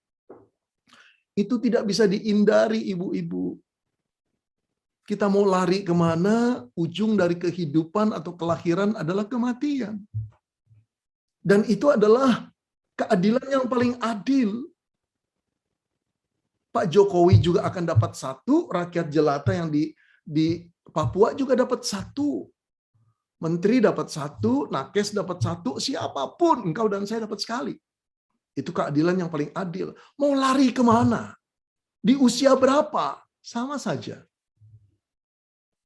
Itu tidak bisa dihindari, ibu-ibu. Kita mau lari kemana, ujung dari kehidupan atau kelahiran adalah kematian. Dan itu adalah keadilan yang paling adil. Pak Jokowi juga akan dapat satu, rakyat jelata yang di Papua juga dapat satu. Menteri dapat satu, nakes dapat satu, siapapun, engkau dan saya dapat sekali. Itu keadilan yang paling adil. Mau lari kemana? Di usia berapa? Sama saja.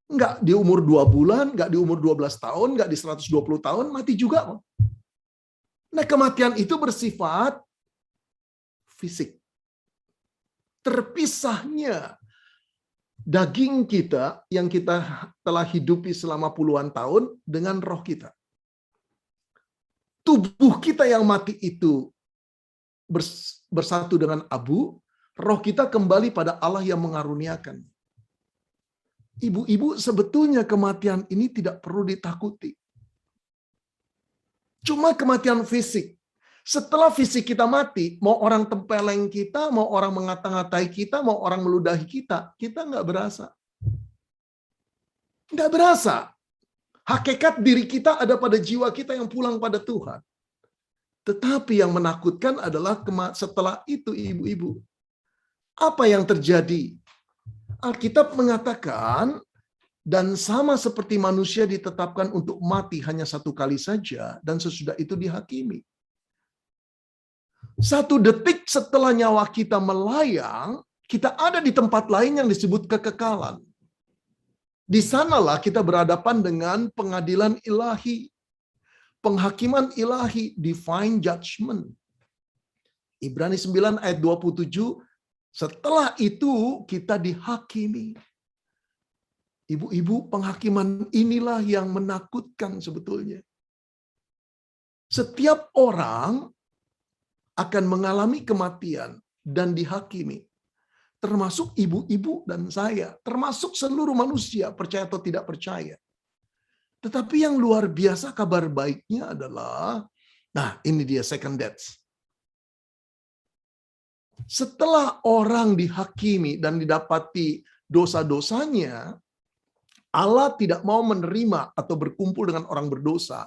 Enggak di umur 2 bulan, enggak di umur 12 tahun, enggak di 120 tahun, mati juga. Nah, kematian itu bersifat fisik. Terpisahnya daging kita yang kita telah hidupi selama puluhan tahun dengan roh kita. Tubuh kita yang mati itu bersatu dengan abu, roh kita kembali pada Allah yang mengaruniakan. Ibu-ibu, sebetulnya kematian ini tidak perlu ditakuti. Cuma kematian fisik. Setelah fisik kita mati, mau orang tempeleng kita, mau orang mengata-ngatai kita, mau orang meludahi kita nggak berasa. Nggak berasa. Hakikat diri kita ada pada jiwa kita yang pulang pada Tuhan. Tetapi yang menakutkan adalah setelah itu, ibu-ibu. Apa yang terjadi? Alkitab mengatakan, dan sama seperti manusia ditetapkan untuk mati hanya satu kali saja, dan sesudah itu dihakimi. 1 detik setelah nyawa kita melayang, kita ada di tempat lain yang disebut kekekalan. Di sanalah kita berhadapan dengan pengadilan ilahi, penghakiman ilahi, divine judgment. Ibrani 9 ayat 27, setelah itu kita dihakimi. Ibu-ibu, penghakiman inilah yang menakutkan sebetulnya. Setiap orang akan mengalami kematian dan dihakimi. Termasuk ibu-ibu dan saya. Termasuk seluruh manusia, percaya atau tidak percaya. Tetapi yang luar biasa kabar baiknya adalah, nah ini dia second death. Setelah orang dihakimi dan didapati dosa-dosanya, Allah tidak mau menerima atau berkumpul dengan orang berdosa.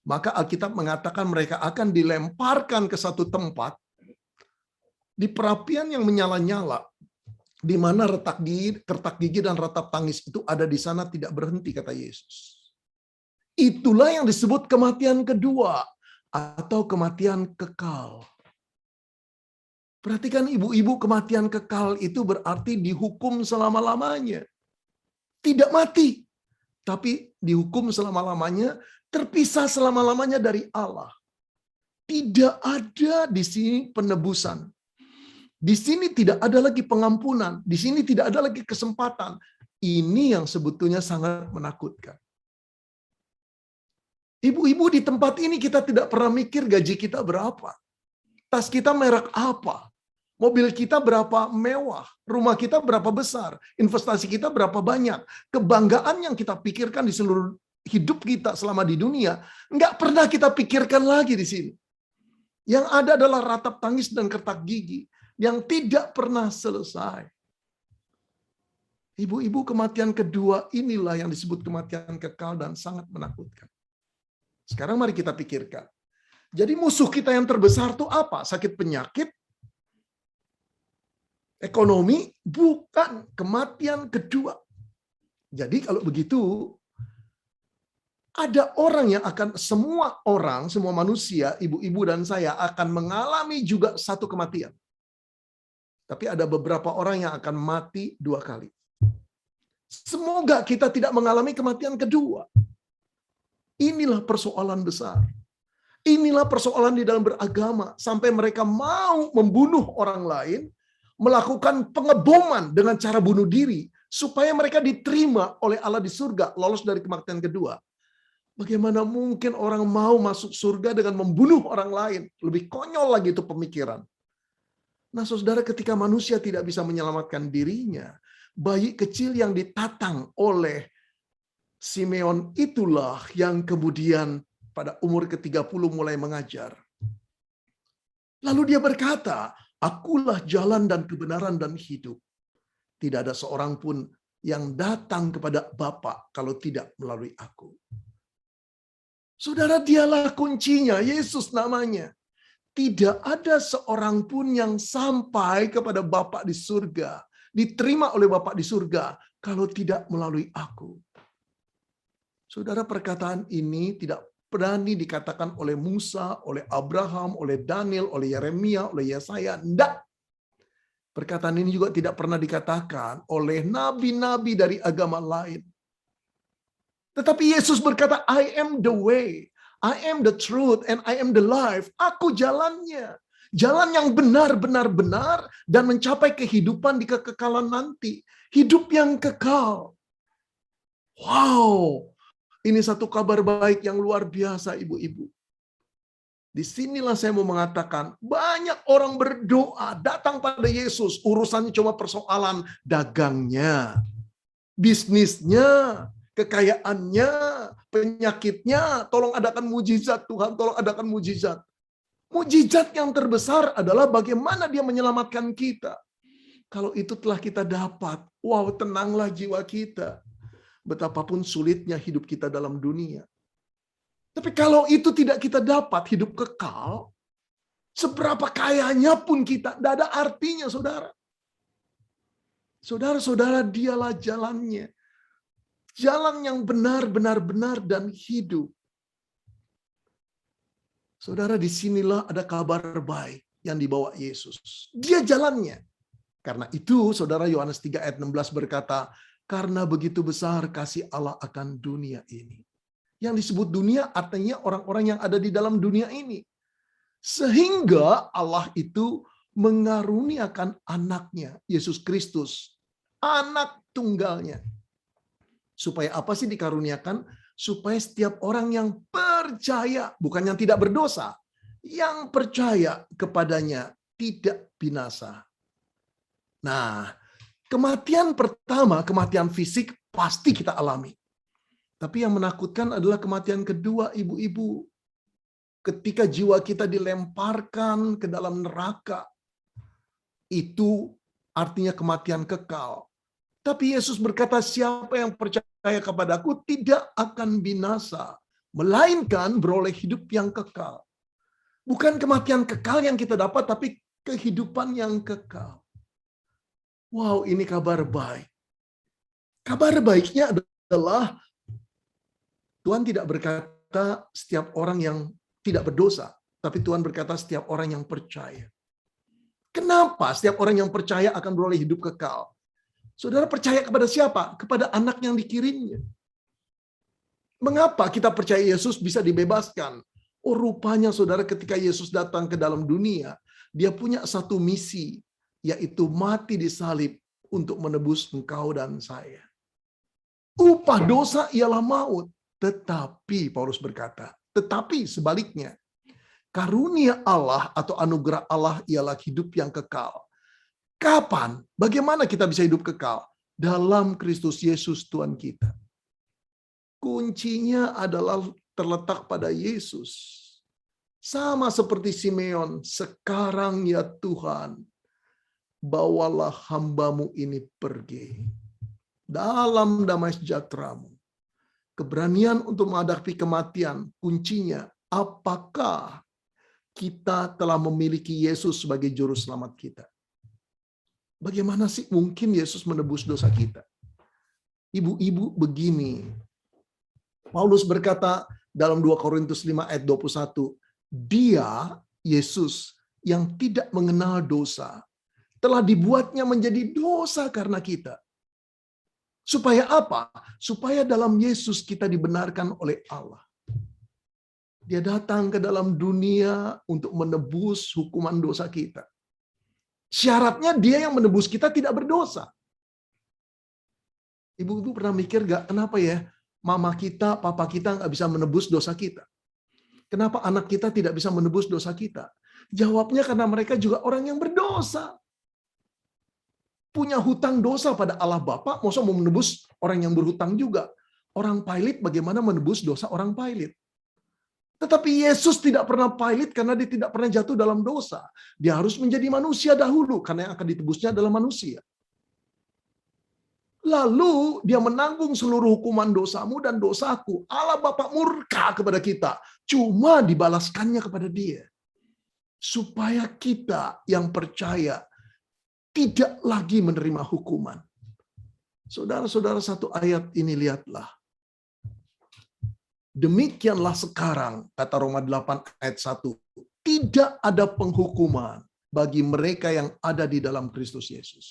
Maka Alkitab mengatakan mereka akan dilemparkan ke satu tempat di perapian yang menyala-nyala, di mana retak gigi dan ratap tangis itu ada di sana tidak berhenti, kata Yesus. Itulah yang disebut kematian kedua. atau kematian kekal. Perhatikan ibu-ibu, kematian kekal itu berarti dihukum selama-lamanya. Tidak mati, tapi dihukum selama-lamanya, terpisah selama-lamanya dari Allah. Tidak ada di sini penebusan. Di sini tidak ada lagi pengampunan. Di sini tidak ada lagi kesempatan. Ini yang sebetulnya sangat menakutkan. Ibu-ibu, di tempat ini kita tidak pernah mikir gaji kita berapa. Tas kita merek apa. Mobil kita berapa mewah. Rumah kita berapa besar. Investasi kita berapa banyak. Kebanggaan yang kita pikirkan di seluruh hidup kita selama di dunia, nggak pernah kita pikirkan lagi di sini. Yang ada adalah ratap tangis dan kertak gigi yang tidak pernah selesai. Ibu-ibu, kematian kedua inilah yang disebut kematian kekal dan sangat menakutkan. Sekarang mari kita pikirkan. Jadi musuh kita yang terbesar itu apa? Sakit penyakit? Ekonomi? Bukan. Kematian kedua. Jadi kalau begitu, ada orang yang akan, semua orang, semua manusia, ibu-ibu dan saya akan mengalami juga satu kematian. Tapi ada beberapa orang yang akan mati 2 kali. Semoga kita tidak mengalami kematian kedua. Inilah persoalan besar. Inilah persoalan di dalam beragama. Sampai mereka mau membunuh orang lain, melakukan pengeboman dengan cara bunuh diri, supaya mereka diterima oleh Allah di surga, lolos dari kematian kedua. Bagaimana mungkin orang mau masuk surga dengan membunuh orang lain? Lebih konyol lagi itu pemikiran. Nah, saudara, ketika manusia tidak bisa menyelamatkan dirinya, bayi kecil yang ditatang oleh Simeon itulah yang kemudian pada umur ke-30 mulai mengajar. Lalu dia berkata, "Akulah jalan dan kebenaran dan hidup. Tidak ada seorang pun yang datang kepada Bapa kalau tidak melalui aku." Saudara, dialah kuncinya, Yesus namanya. Tidak ada seorang pun yang sampai kepada Bapa di surga, diterima oleh Bapa di surga, kalau tidak melalui aku. Saudara, perkataan ini tidak berani dikatakan oleh Musa, oleh Abraham, oleh Daniel, oleh Yeremia, oleh Yesaya. Tidak. Perkataan ini juga tidak pernah dikatakan oleh nabi-nabi dari agama lain. Tetapi Yesus berkata, "I am the way, I am the truth, and I am the life." Aku jalannya. Jalan yang benar-benar dan mencapai kehidupan di kekekalan nanti. Hidup yang kekal. Wow. Ini satu kabar baik yang luar biasa, ibu-ibu. Disinilah saya mau mengatakan, banyak orang berdoa, datang pada Yesus, urusannya cuma persoalan dagangnya, bisnisnya, kekayaannya, penyakitnya. Tolong adakan mujizat, Tuhan, tolong adakan mujizat. Mujizat yang terbesar adalah bagaimana dia menyelamatkan kita. Kalau itu telah kita dapat, wow, tenanglah jiwa kita. Betapapun sulitnya hidup kita dalam dunia. Tapi kalau itu tidak kita dapat, hidup kekal, seberapa kayanya pun kita, tidak ada artinya, saudara. Saudara-saudara, dialah jalannya. Jalan yang benar dan hidup. Saudara, disinilah ada kabar baik yang dibawa Yesus. Dia jalannya. Karena itu, saudara, Yohanes 3 ayat 16 berkata, "Karena begitu besar kasih Allah akan dunia ini." Yang disebut dunia artinya orang-orang yang ada di dalam dunia ini. Sehingga Allah itu mengaruniakan anaknya, Yesus Kristus, anak tunggalnya. Supaya apa sih dikaruniakan? Supaya setiap orang yang percaya, bukan yang tidak berdosa, yang percaya kepadanya tidak binasa. Nah, kematian pertama, kematian fisik pasti kita alami. Tapi yang menakutkan adalah kematian kedua, ibu-ibu. Ketika jiwa kita dilemparkan ke dalam neraka, itu artinya kematian kekal. Tapi Yesus berkata, "Siapa yang percaya kepadaku tidak akan binasa, melainkan beroleh hidup yang kekal." Bukan kematian kekal yang kita dapat, tapi kehidupan yang kekal. Wow, ini kabar baik. Kabar baiknya adalah Tuhan tidak berkata setiap orang yang tidak berdosa. Tapi Tuhan berkata setiap orang yang percaya. Kenapa setiap orang yang percaya akan beroleh hidup kekal? Saudara percaya kepada siapa? Kepada anak yang dikirimnya. Mengapa kita percaya Yesus bisa dibebaskan? Oh, rupanya saudara ketika Yesus datang ke dalam dunia, dia punya satu misi, yaitu mati di salib untuk menebus engkau dan saya. Upah dosa ialah maut. Tetapi, Paulus berkata, tetapi sebaliknya, karunia Allah atau anugerah Allah ialah hidup yang kekal. Kapan? Bagaimana kita bisa hidup kekal? Dalam Kristus Yesus Tuhan kita. Kuncinya adalah terletak pada Yesus. Sama seperti Simeon, sekarang ya Tuhan, bawalah hambamu ini pergi. Dalam damai sejahtera-Mu. Keberanian untuk menghadapi kematian, kuncinya, apakah kita telah memiliki Yesus sebagai juru selamat kita? Bagaimana sih mungkin Yesus menebus dosa kita? Ibu-ibu begini, Paulus berkata dalam 2 Korintus 5 ayat 21, Dia, Yesus, yang tidak mengenal dosa, telah dibuatnya menjadi dosa karena kita. Supaya apa? Supaya dalam Yesus kita dibenarkan oleh Allah. Dia datang ke dalam dunia untuk menebus hukuman dosa kita. Syaratnya dia yang menebus kita tidak berdosa. Ibu-ibu pernah mikir gak kenapa ya mama kita, papa kita nggak bisa menebus dosa kita? Kenapa anak kita tidak bisa menebus dosa kita? Jawabnya karena mereka juga orang yang berdosa. Punya hutang dosa pada Allah Bapa, masa mau menebus orang yang berhutang juga? Orang Pailit bagaimana menebus dosa orang Pailit? Tetapi Yesus tidak pernah Pailit karena dia tidak pernah jatuh dalam dosa. Dia harus menjadi manusia dahulu karena yang akan ditebusnya adalah manusia. Lalu dia menanggung seluruh hukuman dosamu dan dosaku. Allah Bapa murka kepada kita. Cuma dibalaskannya kepada dia. Supaya kita yang percaya tidak lagi menerima hukuman. Saudara-saudara, satu ayat ini lihatlah. Demikianlah sekarang, kata Roma 8 ayat 1. Tidak ada penghukuman bagi mereka yang ada di dalam Kristus Yesus.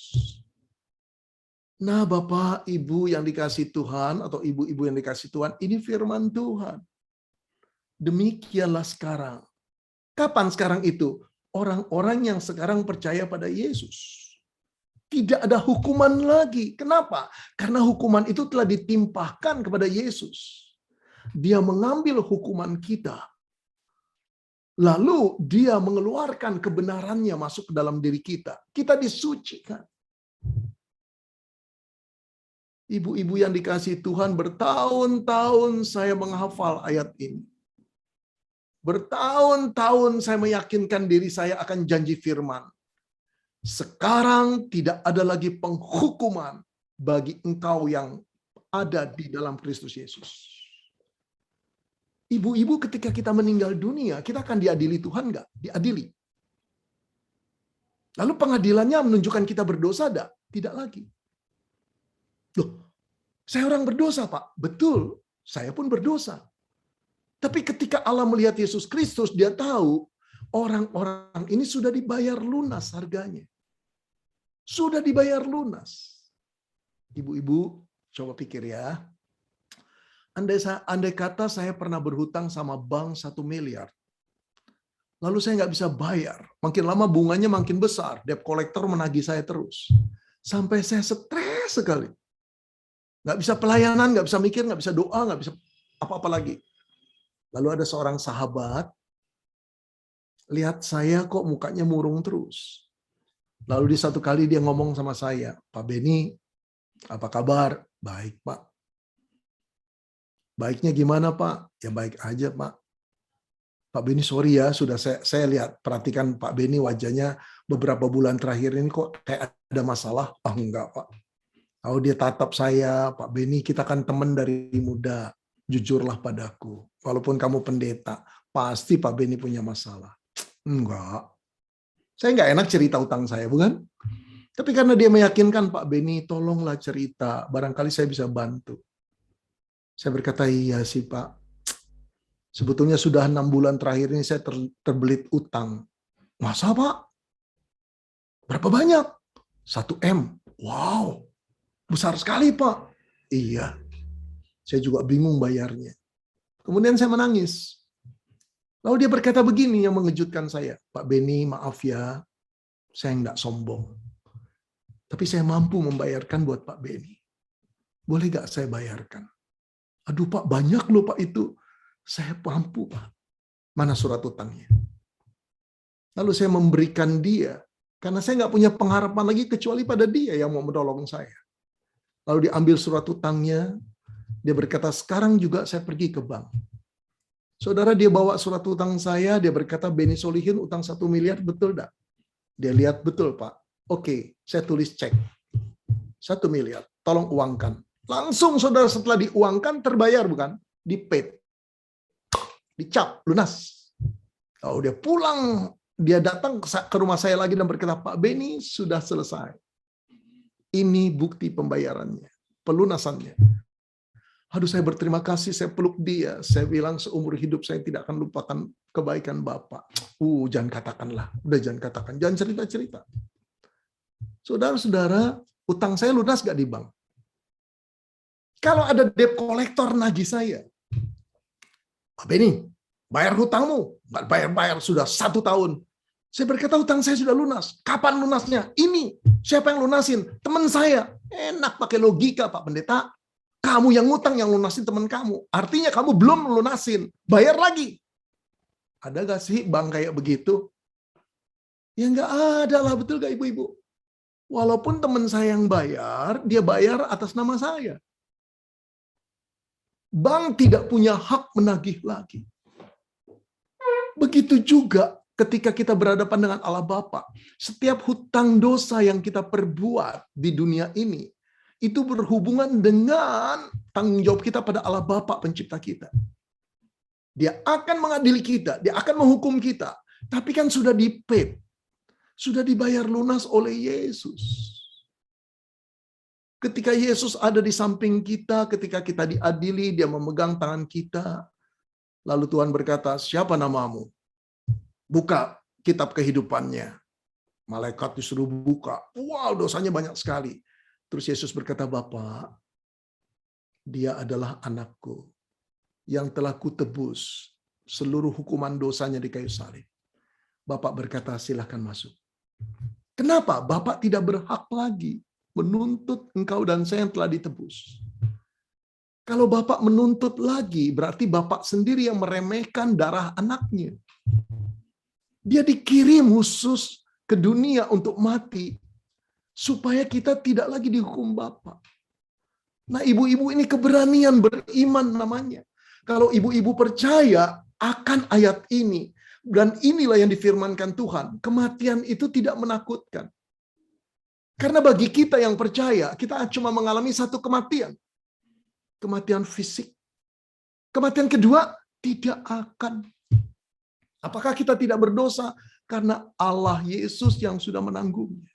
Nah, Bapak, Ibu yang dikasih Tuhan, atau ibu-ibu yang dikasih Tuhan, ini firman Tuhan. Demikianlah sekarang. Kapan sekarang itu? Orang-orang yang sekarang percaya pada Yesus. Tidak ada hukuman lagi. Kenapa? Karena hukuman itu telah ditimpahkan kepada Yesus. Dia mengambil hukuman kita. Lalu dia mengeluarkan kebenarannya masuk ke dalam diri kita. Kita disucikan. Ibu-ibu yang dikasihi Tuhan, bertahun-tahun saya menghafal ayat ini. Bertahun-tahun saya meyakinkan diri saya akan janji firman. Sekarang tidak ada lagi penghukuman bagi engkau yang ada di dalam Kristus Yesus. Ibu-ibu, ketika kita meninggal dunia, kita akan diadili Tuhan nggak? Diadili. Lalu pengadilannya menunjukkan kita berdosa nggak? Tidak lagi. Loh, saya orang berdosa, Pak. Betul, saya pun berdosa. Tapi ketika Allah melihat Yesus Kristus, dia tahu orang-orang ini sudah dibayar lunas harganya. Sudah dibayar lunas. Ibu-ibu, coba pikir ya. Andai kata saya pernah berhutang sama bank 1 miliar. Lalu saya nggak bisa bayar. Makin lama bunganya makin besar. Debt collector menagih saya terus. Sampai saya stres sekali. Nggak bisa pelayanan, nggak bisa mikir, nggak bisa doa, nggak bisa apa-apa lagi. Lalu ada seorang sahabat, lihat saya kok mukanya murung terus. Lalu di satu kali dia ngomong sama saya, Pak Beni, apa kabar? Baik, Pak. Baiknya gimana, Pak? Ya baik aja, Pak. Pak Beni, sorry ya, sudah saya lihat, perhatikan Pak Beni wajahnya beberapa bulan terakhir ini kok kayak ada masalah. Ah, enggak, Pak. Kalau dia tatap saya, Pak Beni, kita kan teman dari muda. Jujurlah padaku. Walaupun kamu pendeta, pasti Pak Beni punya masalah. Enggak. Saya nggak enak cerita utang saya, bukan? Tapi karena dia meyakinkan, Pak Beni, tolonglah cerita. Barangkali saya bisa bantu. Saya berkata, iya sih, Pak. Sebetulnya sudah 6 bulan terakhir ini saya terbelit utang. Masa Pak? Berapa banyak? 1 M. Wow, besar sekali Pak. Iya, saya juga bingung bayarnya. Kemudian saya menangis. Lalu dia berkata begini yang mengejutkan saya. Pak Beni, maaf ya, saya nggak sombong. Tapi saya mampu membayarkan buat Pak Beni. Boleh nggak saya bayarkan? Aduh Pak, banyak loh Pak itu. Saya mampu Pak. Mana surat utangnya? Lalu saya memberikan dia. Karena saya nggak punya pengharapan lagi kecuali pada dia yang mau menolong saya. Lalu diambil surat utangnya. Dia berkata, sekarang juga saya pergi ke bank. Saudara, dia bawa surat utang saya. Dia berkata, Beni Solihin utang 1 miliar, betul enggak? Dia lihat, betul Pak. Oke, saya tulis cek. 1 miliar, tolong uangkan. Langsung saudara setelah diuangkan, terbayar bukan? Di-paid. Dicap, lunas. Lalu dia pulang, dia datang ke rumah saya lagi dan berkata, Pak Beni sudah selesai. Ini bukti pembayarannya, pelunasannya. Aduh, saya berterima kasih, saya peluk dia. Saya bilang seumur hidup saya tidak akan lupakan kebaikan Bapak. Jangan katakanlah. Udah jangan katakan. Jangan cerita-cerita. Saudara-saudara, utang saya lunas gak di bank? Kalau ada debt collector nagih saya, Pak Beni, bayar hutangmu. Nggak bayar-bayar, sudah 1 tahun. Saya berkata, hutang saya sudah lunas. Kapan lunasnya? Ini. Siapa yang lunasin? Teman saya. Enak pakai logika, Pak Pendeta. Kamu yang ngutang, yang lunasin teman kamu. Artinya kamu belum lunasin. Bayar lagi. Ada gak sih bank kayak begitu? Ya nggak ada lah, betul gak ibu-ibu? Walaupun teman saya yang bayar, dia bayar atas nama saya. Bank tidak punya hak menagih lagi. Begitu juga ketika kita berhadapan dengan Allah Bapa. Setiap hutang dosa yang kita perbuat di dunia ini, itu berhubungan dengan tanggung jawab kita pada Allah Bapa pencipta kita. Dia akan mengadili kita, dia akan menghukum kita. Tapi kan sudah di-paid, sudah dibayar lunas oleh Yesus. Ketika Yesus ada di samping kita, ketika kita diadili, dia memegang tangan kita. Lalu Tuhan berkata, siapa namamu? Buka kitab kehidupannya. Malaikat disuruh buka. Wow, dosanya banyak sekali. Terus Yesus berkata, Bapa, dia adalah anakku yang telah kutebus seluruh hukuman dosanya di kayu salib. Bapak berkata, silahkan masuk. Kenapa? Bapak tidak berhak lagi menuntut engkau dan saya yang telah ditebus. Kalau Bapak menuntut lagi, berarti Bapak sendiri yang meremehkan darah anaknya. Dia dikirim khusus ke dunia untuk mati, supaya kita tidak lagi dihukum Bapak. Nah, ibu-ibu ini keberanian beriman namanya. Kalau ibu-ibu percaya akan ayat ini, dan inilah yang difirmankan Tuhan, kematian itu tidak menakutkan. Karena bagi kita yang percaya, kita cuma mengalami satu kematian. Kematian fisik. Kematian kedua, tidak akan. Apakah kita tidak berdosa? Karena Allah Yesus yang sudah menanggungnya.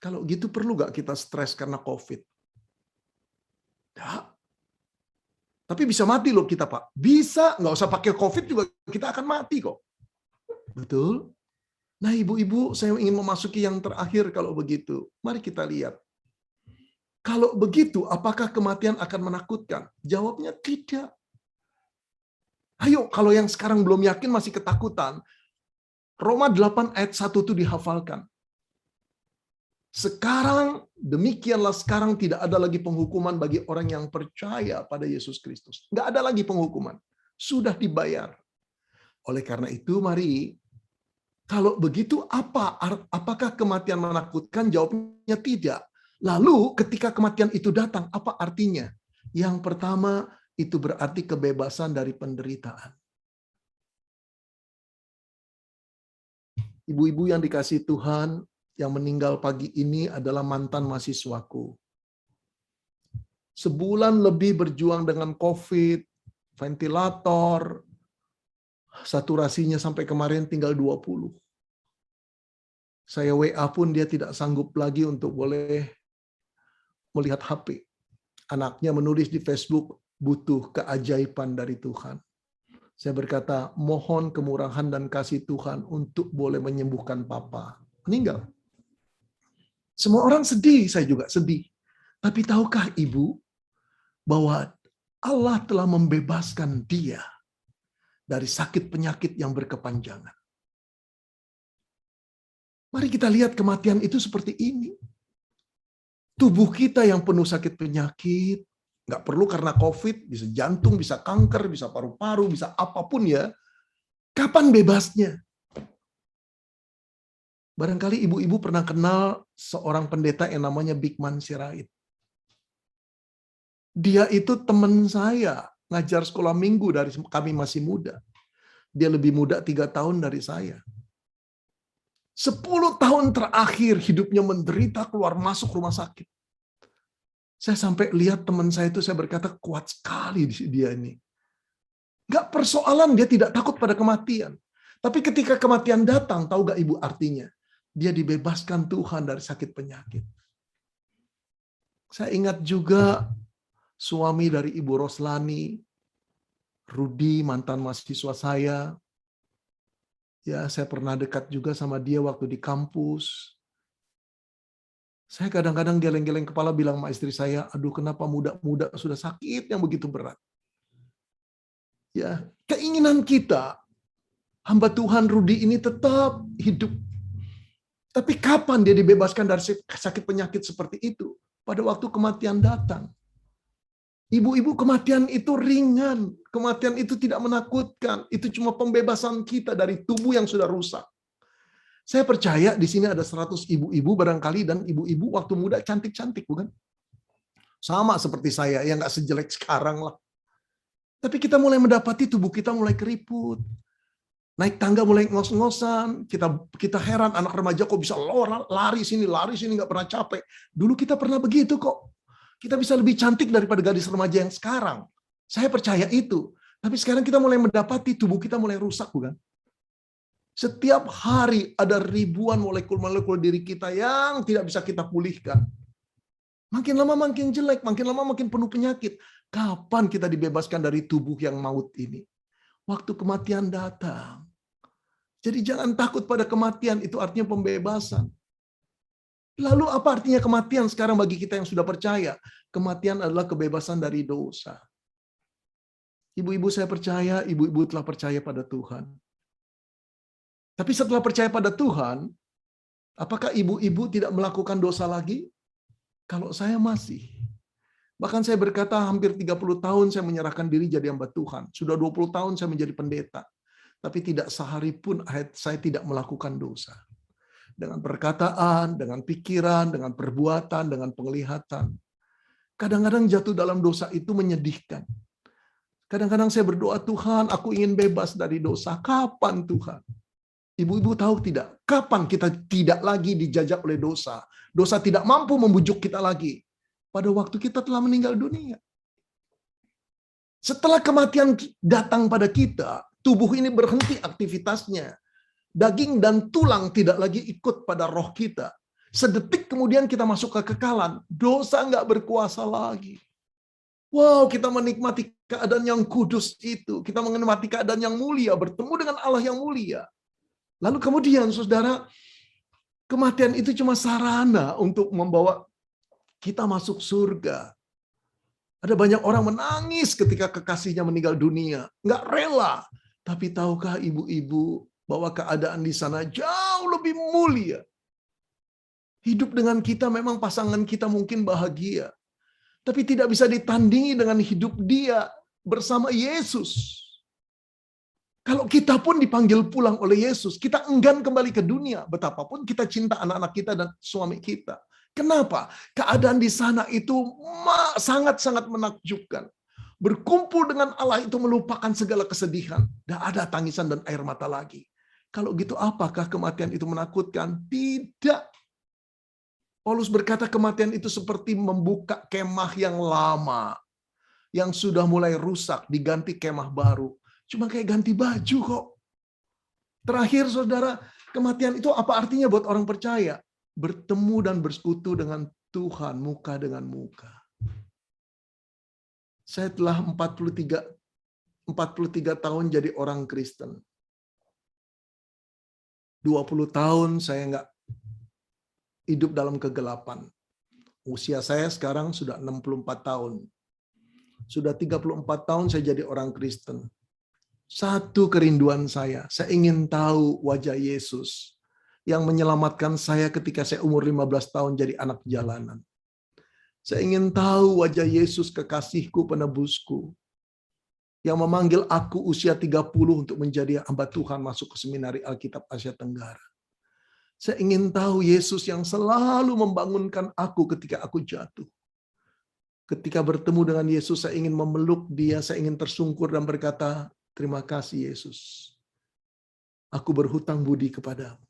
Kalau gitu perlu gak kita stres karena COVID? Tidak. Tapi bisa mati loh kita, Pak. Bisa, nggak usah pakai COVID juga kita akan mati kok. Betul? Nah, ibu-ibu, saya ingin memasuki yang terakhir kalau begitu. Mari kita lihat. Kalau begitu, apakah kematian akan menakutkan? Jawabnya tidak. Ayo, kalau yang sekarang belum yakin masih ketakutan, Roma 8 ayat 1 itu dihafalkan. Sekarang, demikianlah sekarang tidak ada lagi penghukuman bagi orang yang percaya pada Yesus Kristus. Nggak ada lagi penghukuman. Sudah dibayar. Oleh karena itu, mari, kalau begitu apakah kematian menakutkan? Jawabnya tidak. Lalu ketika kematian itu datang, apa artinya? Yang pertama, itu berarti kebebasan dari penderitaan. Ibu-ibu yang dikasihi Tuhan, yang meninggal pagi ini adalah mantan mahasiswaku. Sebulan lebih berjuang dengan COVID, ventilator, saturasinya sampai kemarin tinggal 20. Saya WA pun dia tidak sanggup lagi untuk boleh melihat HP. Anaknya menulis di Facebook, butuh keajaiban dari Tuhan. Saya berkata, mohon kemurahan dan kasih Tuhan untuk boleh menyembuhkan papa. Meninggal. Semua orang sedih, saya juga sedih. Tapi tahukah ibu bahwa Allah telah membebaskan dia dari sakit penyakit yang berkepanjangan. Mari kita lihat kematian itu seperti ini. Tubuh kita yang penuh sakit penyakit, nggak perlu karena COVID, bisa jantung, bisa kanker, bisa paru-paru, bisa apapun ya. Kapan bebasnya? Barangkali ibu-ibu pernah kenal seorang pendeta yang namanya Bigman Sirait. Dia itu teman saya, ngajar sekolah minggu dari kami masih muda. Dia lebih muda 3 tahun dari saya. 10 tahun terakhir hidupnya menderita keluar masuk rumah sakit. Saya sampai lihat teman saya itu, saya berkata kuat sekali dia ini. Gak persoalan dia tidak takut pada kematian. Tapi ketika kematian datang, tahu gak ibu artinya? Dia dibebaskan Tuhan dari sakit penyakit. Saya ingat juga suami dari Ibu Roslani, Rudi, mantan mahasiswa saya. Ya, saya pernah dekat juga sama dia waktu di kampus. Saya kadang-kadang geleng-geleng kepala bilang sama istri saya, aduh kenapa muda-muda sudah sakit yang begitu berat. Ya, keinginan kita, hamba Tuhan Rudi ini tetap hidup. Tapi kapan dia dibebaskan dari sakit penyakit seperti itu? Pada waktu kematian datang. Ibu-ibu, kematian itu ringan. Kematian itu tidak menakutkan. Itu cuma pembebasan kita dari tubuh yang sudah rusak. Saya percaya di sini ada 100 ibu-ibu barangkali, dan ibu-ibu waktu muda cantik-cantik, bukan? Sama seperti saya, yang nggak sejelek sekarang lah. Tapi kita mulai mendapati tubuh kita mulai keriput. Naik tangga mulai ngos-ngosan. Kita heran, anak remaja kok bisa lari sini nggak pernah capek. Dulu kita pernah begitu kok. Kita bisa lebih cantik daripada gadis remaja yang sekarang. Saya percaya itu. Tapi sekarang kita mulai mendapati tubuh kita mulai rusak, bukan? Setiap hari ada ribuan molekul-molekul diri kita yang tidak bisa kita pulihkan. Makin lama makin jelek, makin lama makin penuh penyakit. Kapan kita dibebaskan dari tubuh yang maut ini? Waktu kematian datang. Jadi jangan takut pada kematian, itu artinya pembebasan. Lalu apa artinya kematian sekarang bagi kita yang sudah percaya? Kematian adalah kebebasan dari dosa. Ibu-ibu, saya percaya, ibu-ibu telah percaya pada Tuhan. Tapi setelah percaya pada Tuhan, apakah ibu-ibu tidak melakukan dosa lagi? Kalau saya masih. Bahkan saya berkata hampir 30 tahun saya menyerahkan diri jadi hamba Tuhan. Sudah 20 tahun saya menjadi pendeta. Tapi tidak sehari pun saya tidak melakukan dosa. Dengan perkataan, dengan pikiran, dengan perbuatan, dengan penglihatan. Kadang-kadang jatuh dalam dosa itu menyedihkan. Kadang-kadang saya berdoa, Tuhan, aku ingin bebas dari dosa. Kapan Tuhan? Ibu-ibu tahu tidak? Kapan kita tidak lagi dijajah oleh dosa? Dosa tidak mampu membujuk kita lagi. Pada waktu kita telah meninggal dunia. Setelah kematian datang pada kita, tubuh ini berhenti aktivitasnya. Daging dan tulang tidak lagi ikut pada roh kita. Sedetik kemudian kita masuk ke kekekalan. Dosa nggak berkuasa lagi. Wow, kita menikmati keadaan yang kudus itu. Kita menikmati keadaan yang mulia, bertemu dengan Allah yang mulia. Lalu kemudian, saudara, kematian itu cuma sarana untuk membawa kita masuk surga. Ada banyak orang menangis ketika kekasihnya meninggal dunia. Nggak rela. Tapi tahukah ibu-ibu bahwa keadaan di sana jauh lebih mulia. Hidup dengan kita, memang pasangan kita mungkin bahagia. Tapi tidak bisa ditandingi dengan hidup dia bersama Yesus. Kalau kita pun dipanggil pulang oleh Yesus, kita enggan kembali ke dunia. Betapapun kita cinta anak-anak kita dan suami kita. Kenapa? Keadaan di sana itu sangat-sangat menakjubkan. Berkumpul dengan Allah itu melupakan segala kesedihan. Tidak ada tangisan dan air mata lagi. Kalau gitu apakah kematian itu menakutkan? Tidak. Paulus berkata kematian itu seperti membuka kemah yang lama. Yang sudah mulai rusak, diganti kemah baru. Cuma kayak ganti baju kok. Terakhir saudara, kematian itu apa artinya buat orang percaya? Bertemu dan bersekutu dengan Tuhan muka dengan muka. Saya telah 43 tahun jadi orang Kristen. 20 tahun saya nggak hidup dalam kegelapan. Usia saya sekarang sudah 64 tahun. Sudah 34 tahun saya jadi orang Kristen. Satu kerinduan saya ingin tahu wajah Yesus yang menyelamatkan saya ketika saya umur 15 tahun jadi anak jalanan. Saya ingin tahu wajah Yesus, kekasihku, penebusku, yang memanggil aku usia 30 untuk menjadi hamba Tuhan masuk ke Seminari Alkitab Asia Tenggara. Saya ingin tahu Yesus yang selalu membangunkan aku ketika aku jatuh. Ketika bertemu dengan Yesus, saya ingin memeluk dia, saya ingin tersungkur dan berkata, terima kasih Yesus. Aku berhutang budi kepadamu.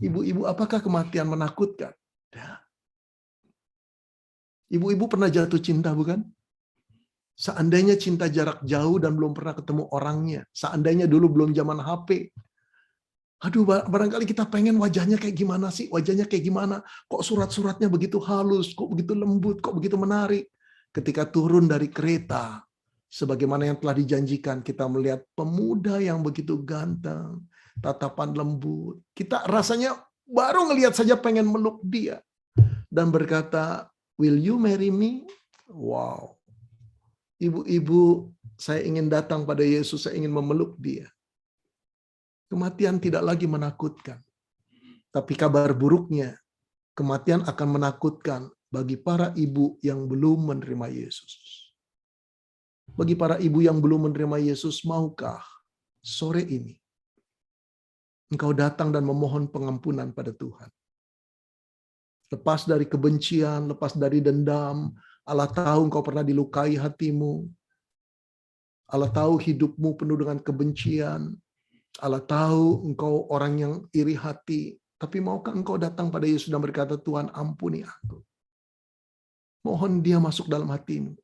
Ibu-ibu, apakah kematian menakutkan? Tidak. Ibu-ibu pernah jatuh cinta, bukan? Seandainya cinta jarak jauh dan belum pernah ketemu orangnya. Seandainya dulu belum zaman HP. Aduh, barangkali kita pengen wajahnya kayak gimana sih? Wajahnya kayak gimana? Kok surat-suratnya begitu halus? Kok begitu lembut? Kok begitu menarik? Ketika turun dari kereta, sebagaimana yang telah dijanjikan, kita melihat pemuda yang begitu ganteng, tatapan lembut. Kita rasanya baru ngelihat saja pengen meluk dia. Dan berkata, will you marry me? Wow. Ibu-ibu, saya ingin datang pada Yesus, saya ingin memeluk dia. Kematian tidak lagi menakutkan. Tapi kabar buruknya, kematian akan menakutkan bagi para ibu yang belum menerima Yesus. Bagi para ibu yang belum menerima Yesus, maukah sore ini engkau datang dan memohon pengampunan pada Tuhan? Lepas dari kebencian, lepas dari dendam. Allah tahu engkau pernah dilukai hatimu. Allah tahu hidupmu penuh dengan kebencian. Allah tahu engkau orang yang iri hati. Tapi maukah engkau datang pada Yesus dan berkata, Tuhan ampuni aku. Mohon dia masuk dalam hatimu.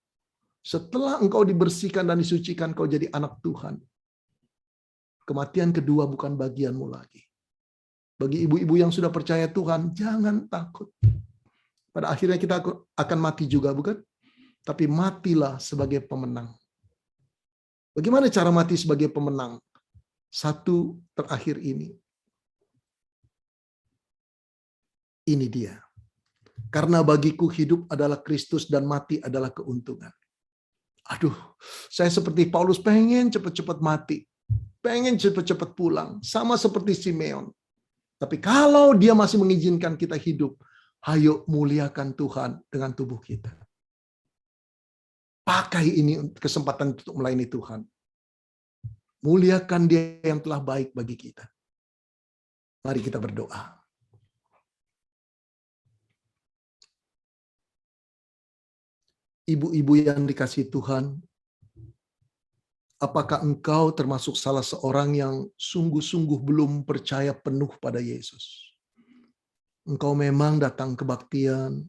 Setelah engkau dibersihkan dan disucikan, engkau jadi anak Tuhan. Kematian kedua bukan bagianmu lagi. Bagi ibu-ibu yang sudah percaya Tuhan, jangan takut. Pada akhirnya kita akan mati juga, bukan? Tapi matilah sebagai pemenang. Bagaimana cara mati sebagai pemenang? Satu terakhir ini. Ini dia. Karena bagiku hidup adalah Kristus dan mati adalah keuntungan. Aduh, saya seperti Paulus pengen cepat-cepat mati. Pengen cepat-cepat pulang. Sama seperti Simeon. Tapi kalau dia masih mengizinkan kita hidup, ayo muliakan Tuhan dengan tubuh kita. Pakai ini kesempatan untuk melayani Tuhan. Muliakan dia yang telah baik bagi kita. Mari kita berdoa. Ibu-ibu yang dikasihi Tuhan, apakah engkau termasuk salah seorang yang sungguh-sungguh belum percaya penuh pada Yesus? Engkau memang datang kebaktian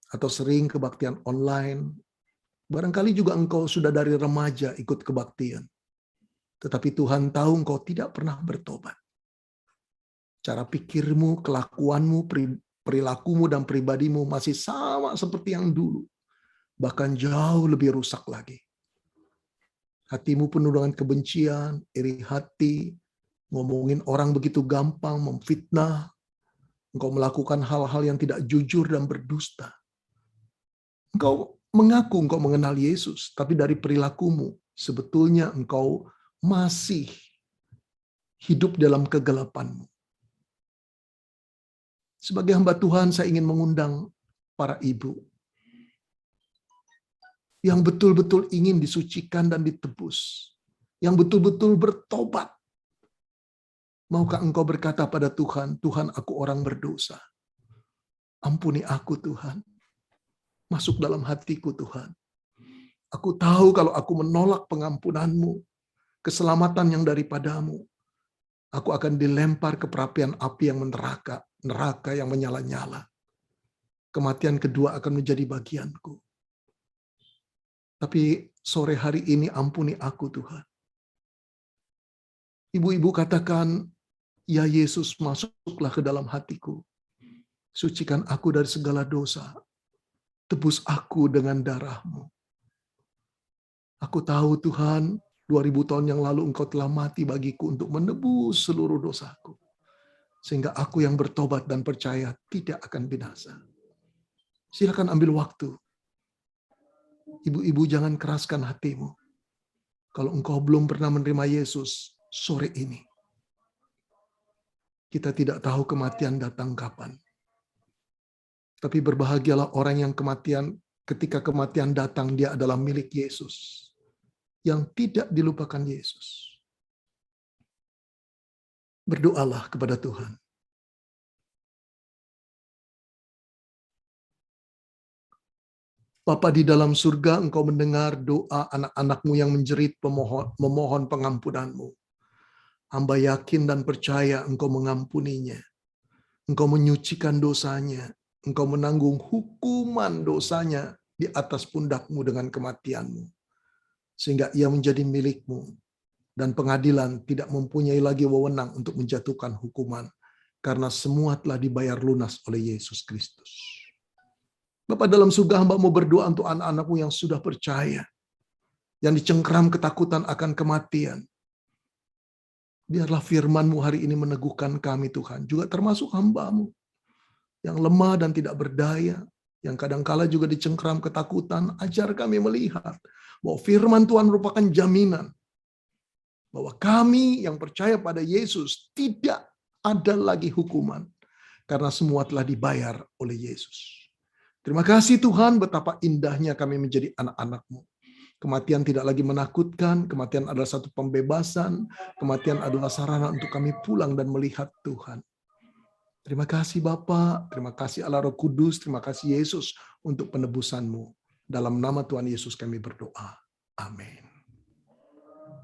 atau sering kebaktian online. Barangkali juga engkau sudah dari remaja ikut kebaktian. Tetapi Tuhan tahu engkau tidak pernah bertobat. Cara pikirmu, kelakuanmu, perilakumu, dan pribadimu masih sama seperti yang dulu. Bahkan jauh lebih rusak lagi. Hatimu penuh dengan kebencian, iri hati, ngomongin orang begitu gampang, memfitnah. Engkau melakukan hal-hal yang tidak jujur dan berdusta. Engkau mengaku engkau mengenal Yesus, tapi dari perilakumu, sebetulnya engkau masih hidup dalam kegelapanmu. Sebagai hamba Tuhan, saya ingin mengundang para ibu yang betul-betul ingin disucikan dan ditebus, yang betul-betul bertobat. Maukah engkau berkata pada Tuhan, Tuhan aku orang berdosa. Ampuni aku Tuhan. Masuk dalam hatiku Tuhan. Aku tahu kalau aku menolak pengampunanmu, keselamatan yang daripadamu, aku akan dilempar ke perapian api yang neraka yang menyala-nyala. Kematian kedua akan menjadi bagianku. Tapi sore hari ini ampuni aku Tuhan. Ibu-ibu katakan, ya Yesus masuklah ke dalam hatiku. Sucikan aku dari segala dosa. Tebus aku dengan darah-Mu. Aku tahu Tuhan, 2000 tahun yang lalu Engkau telah mati bagiku untuk menebus seluruh dosaku. Sehingga aku yang bertobat dan percaya tidak akan binasa. Silakan ambil waktu. Ibu-ibu jangan keraskan hatimu. Kalau engkau belum pernah menerima Yesus sore ini. Kita tidak tahu kematian datang kapan. Tapi berbahagialah orang yang ketika kematian datang dia adalah milik Yesus. Yang tidak dilupakan Yesus. Berdoalah kepada Tuhan. Bapa di dalam surga, Engkau mendengar doa anak-anak-Mu yang menjerit memohon pengampunan-Mu. Hamba yakin dan percaya Engkau mengampuninya. Engkau menyucikan dosanya. Engkau menanggung hukuman dosanya di atas pundak-Mu dengan kematian-Mu. Sehingga ia menjadi milik-Mu. Dan pengadilan tidak mempunyai lagi wewenang untuk menjatuhkan hukuman. Karena semua telah dibayar lunas oleh Yesus Kristus. Bapa dalam surga, hamba mau berdoa untuk anak-anak-Mu yang sudah percaya. Yang dicengkram ketakutan akan kematian. Biarlah firman-Mu hari ini meneguhkan kami Tuhan. Juga termasuk hamba-Mu. Yang lemah dan tidak berdaya. Yang kadangkala juga dicengkram ketakutan. Ajar kami melihat bahwa firman Tuhan merupakan jaminan. Bahwa kami yang percaya pada Yesus tidak ada lagi hukuman. Karena semua telah dibayar oleh Yesus. Terima kasih Tuhan, betapa indahnya kami menjadi anak-anak-Mu. Kematian tidak lagi menakutkan, kematian adalah satu pembebasan, kematian adalah sarana untuk kami pulang dan melihat Tuhan. Terima kasih Bapa, terima kasih Allah Roh Kudus, terima kasih Yesus untuk penebusan-Mu. Dalam nama Tuhan Yesus kami berdoa. Amin.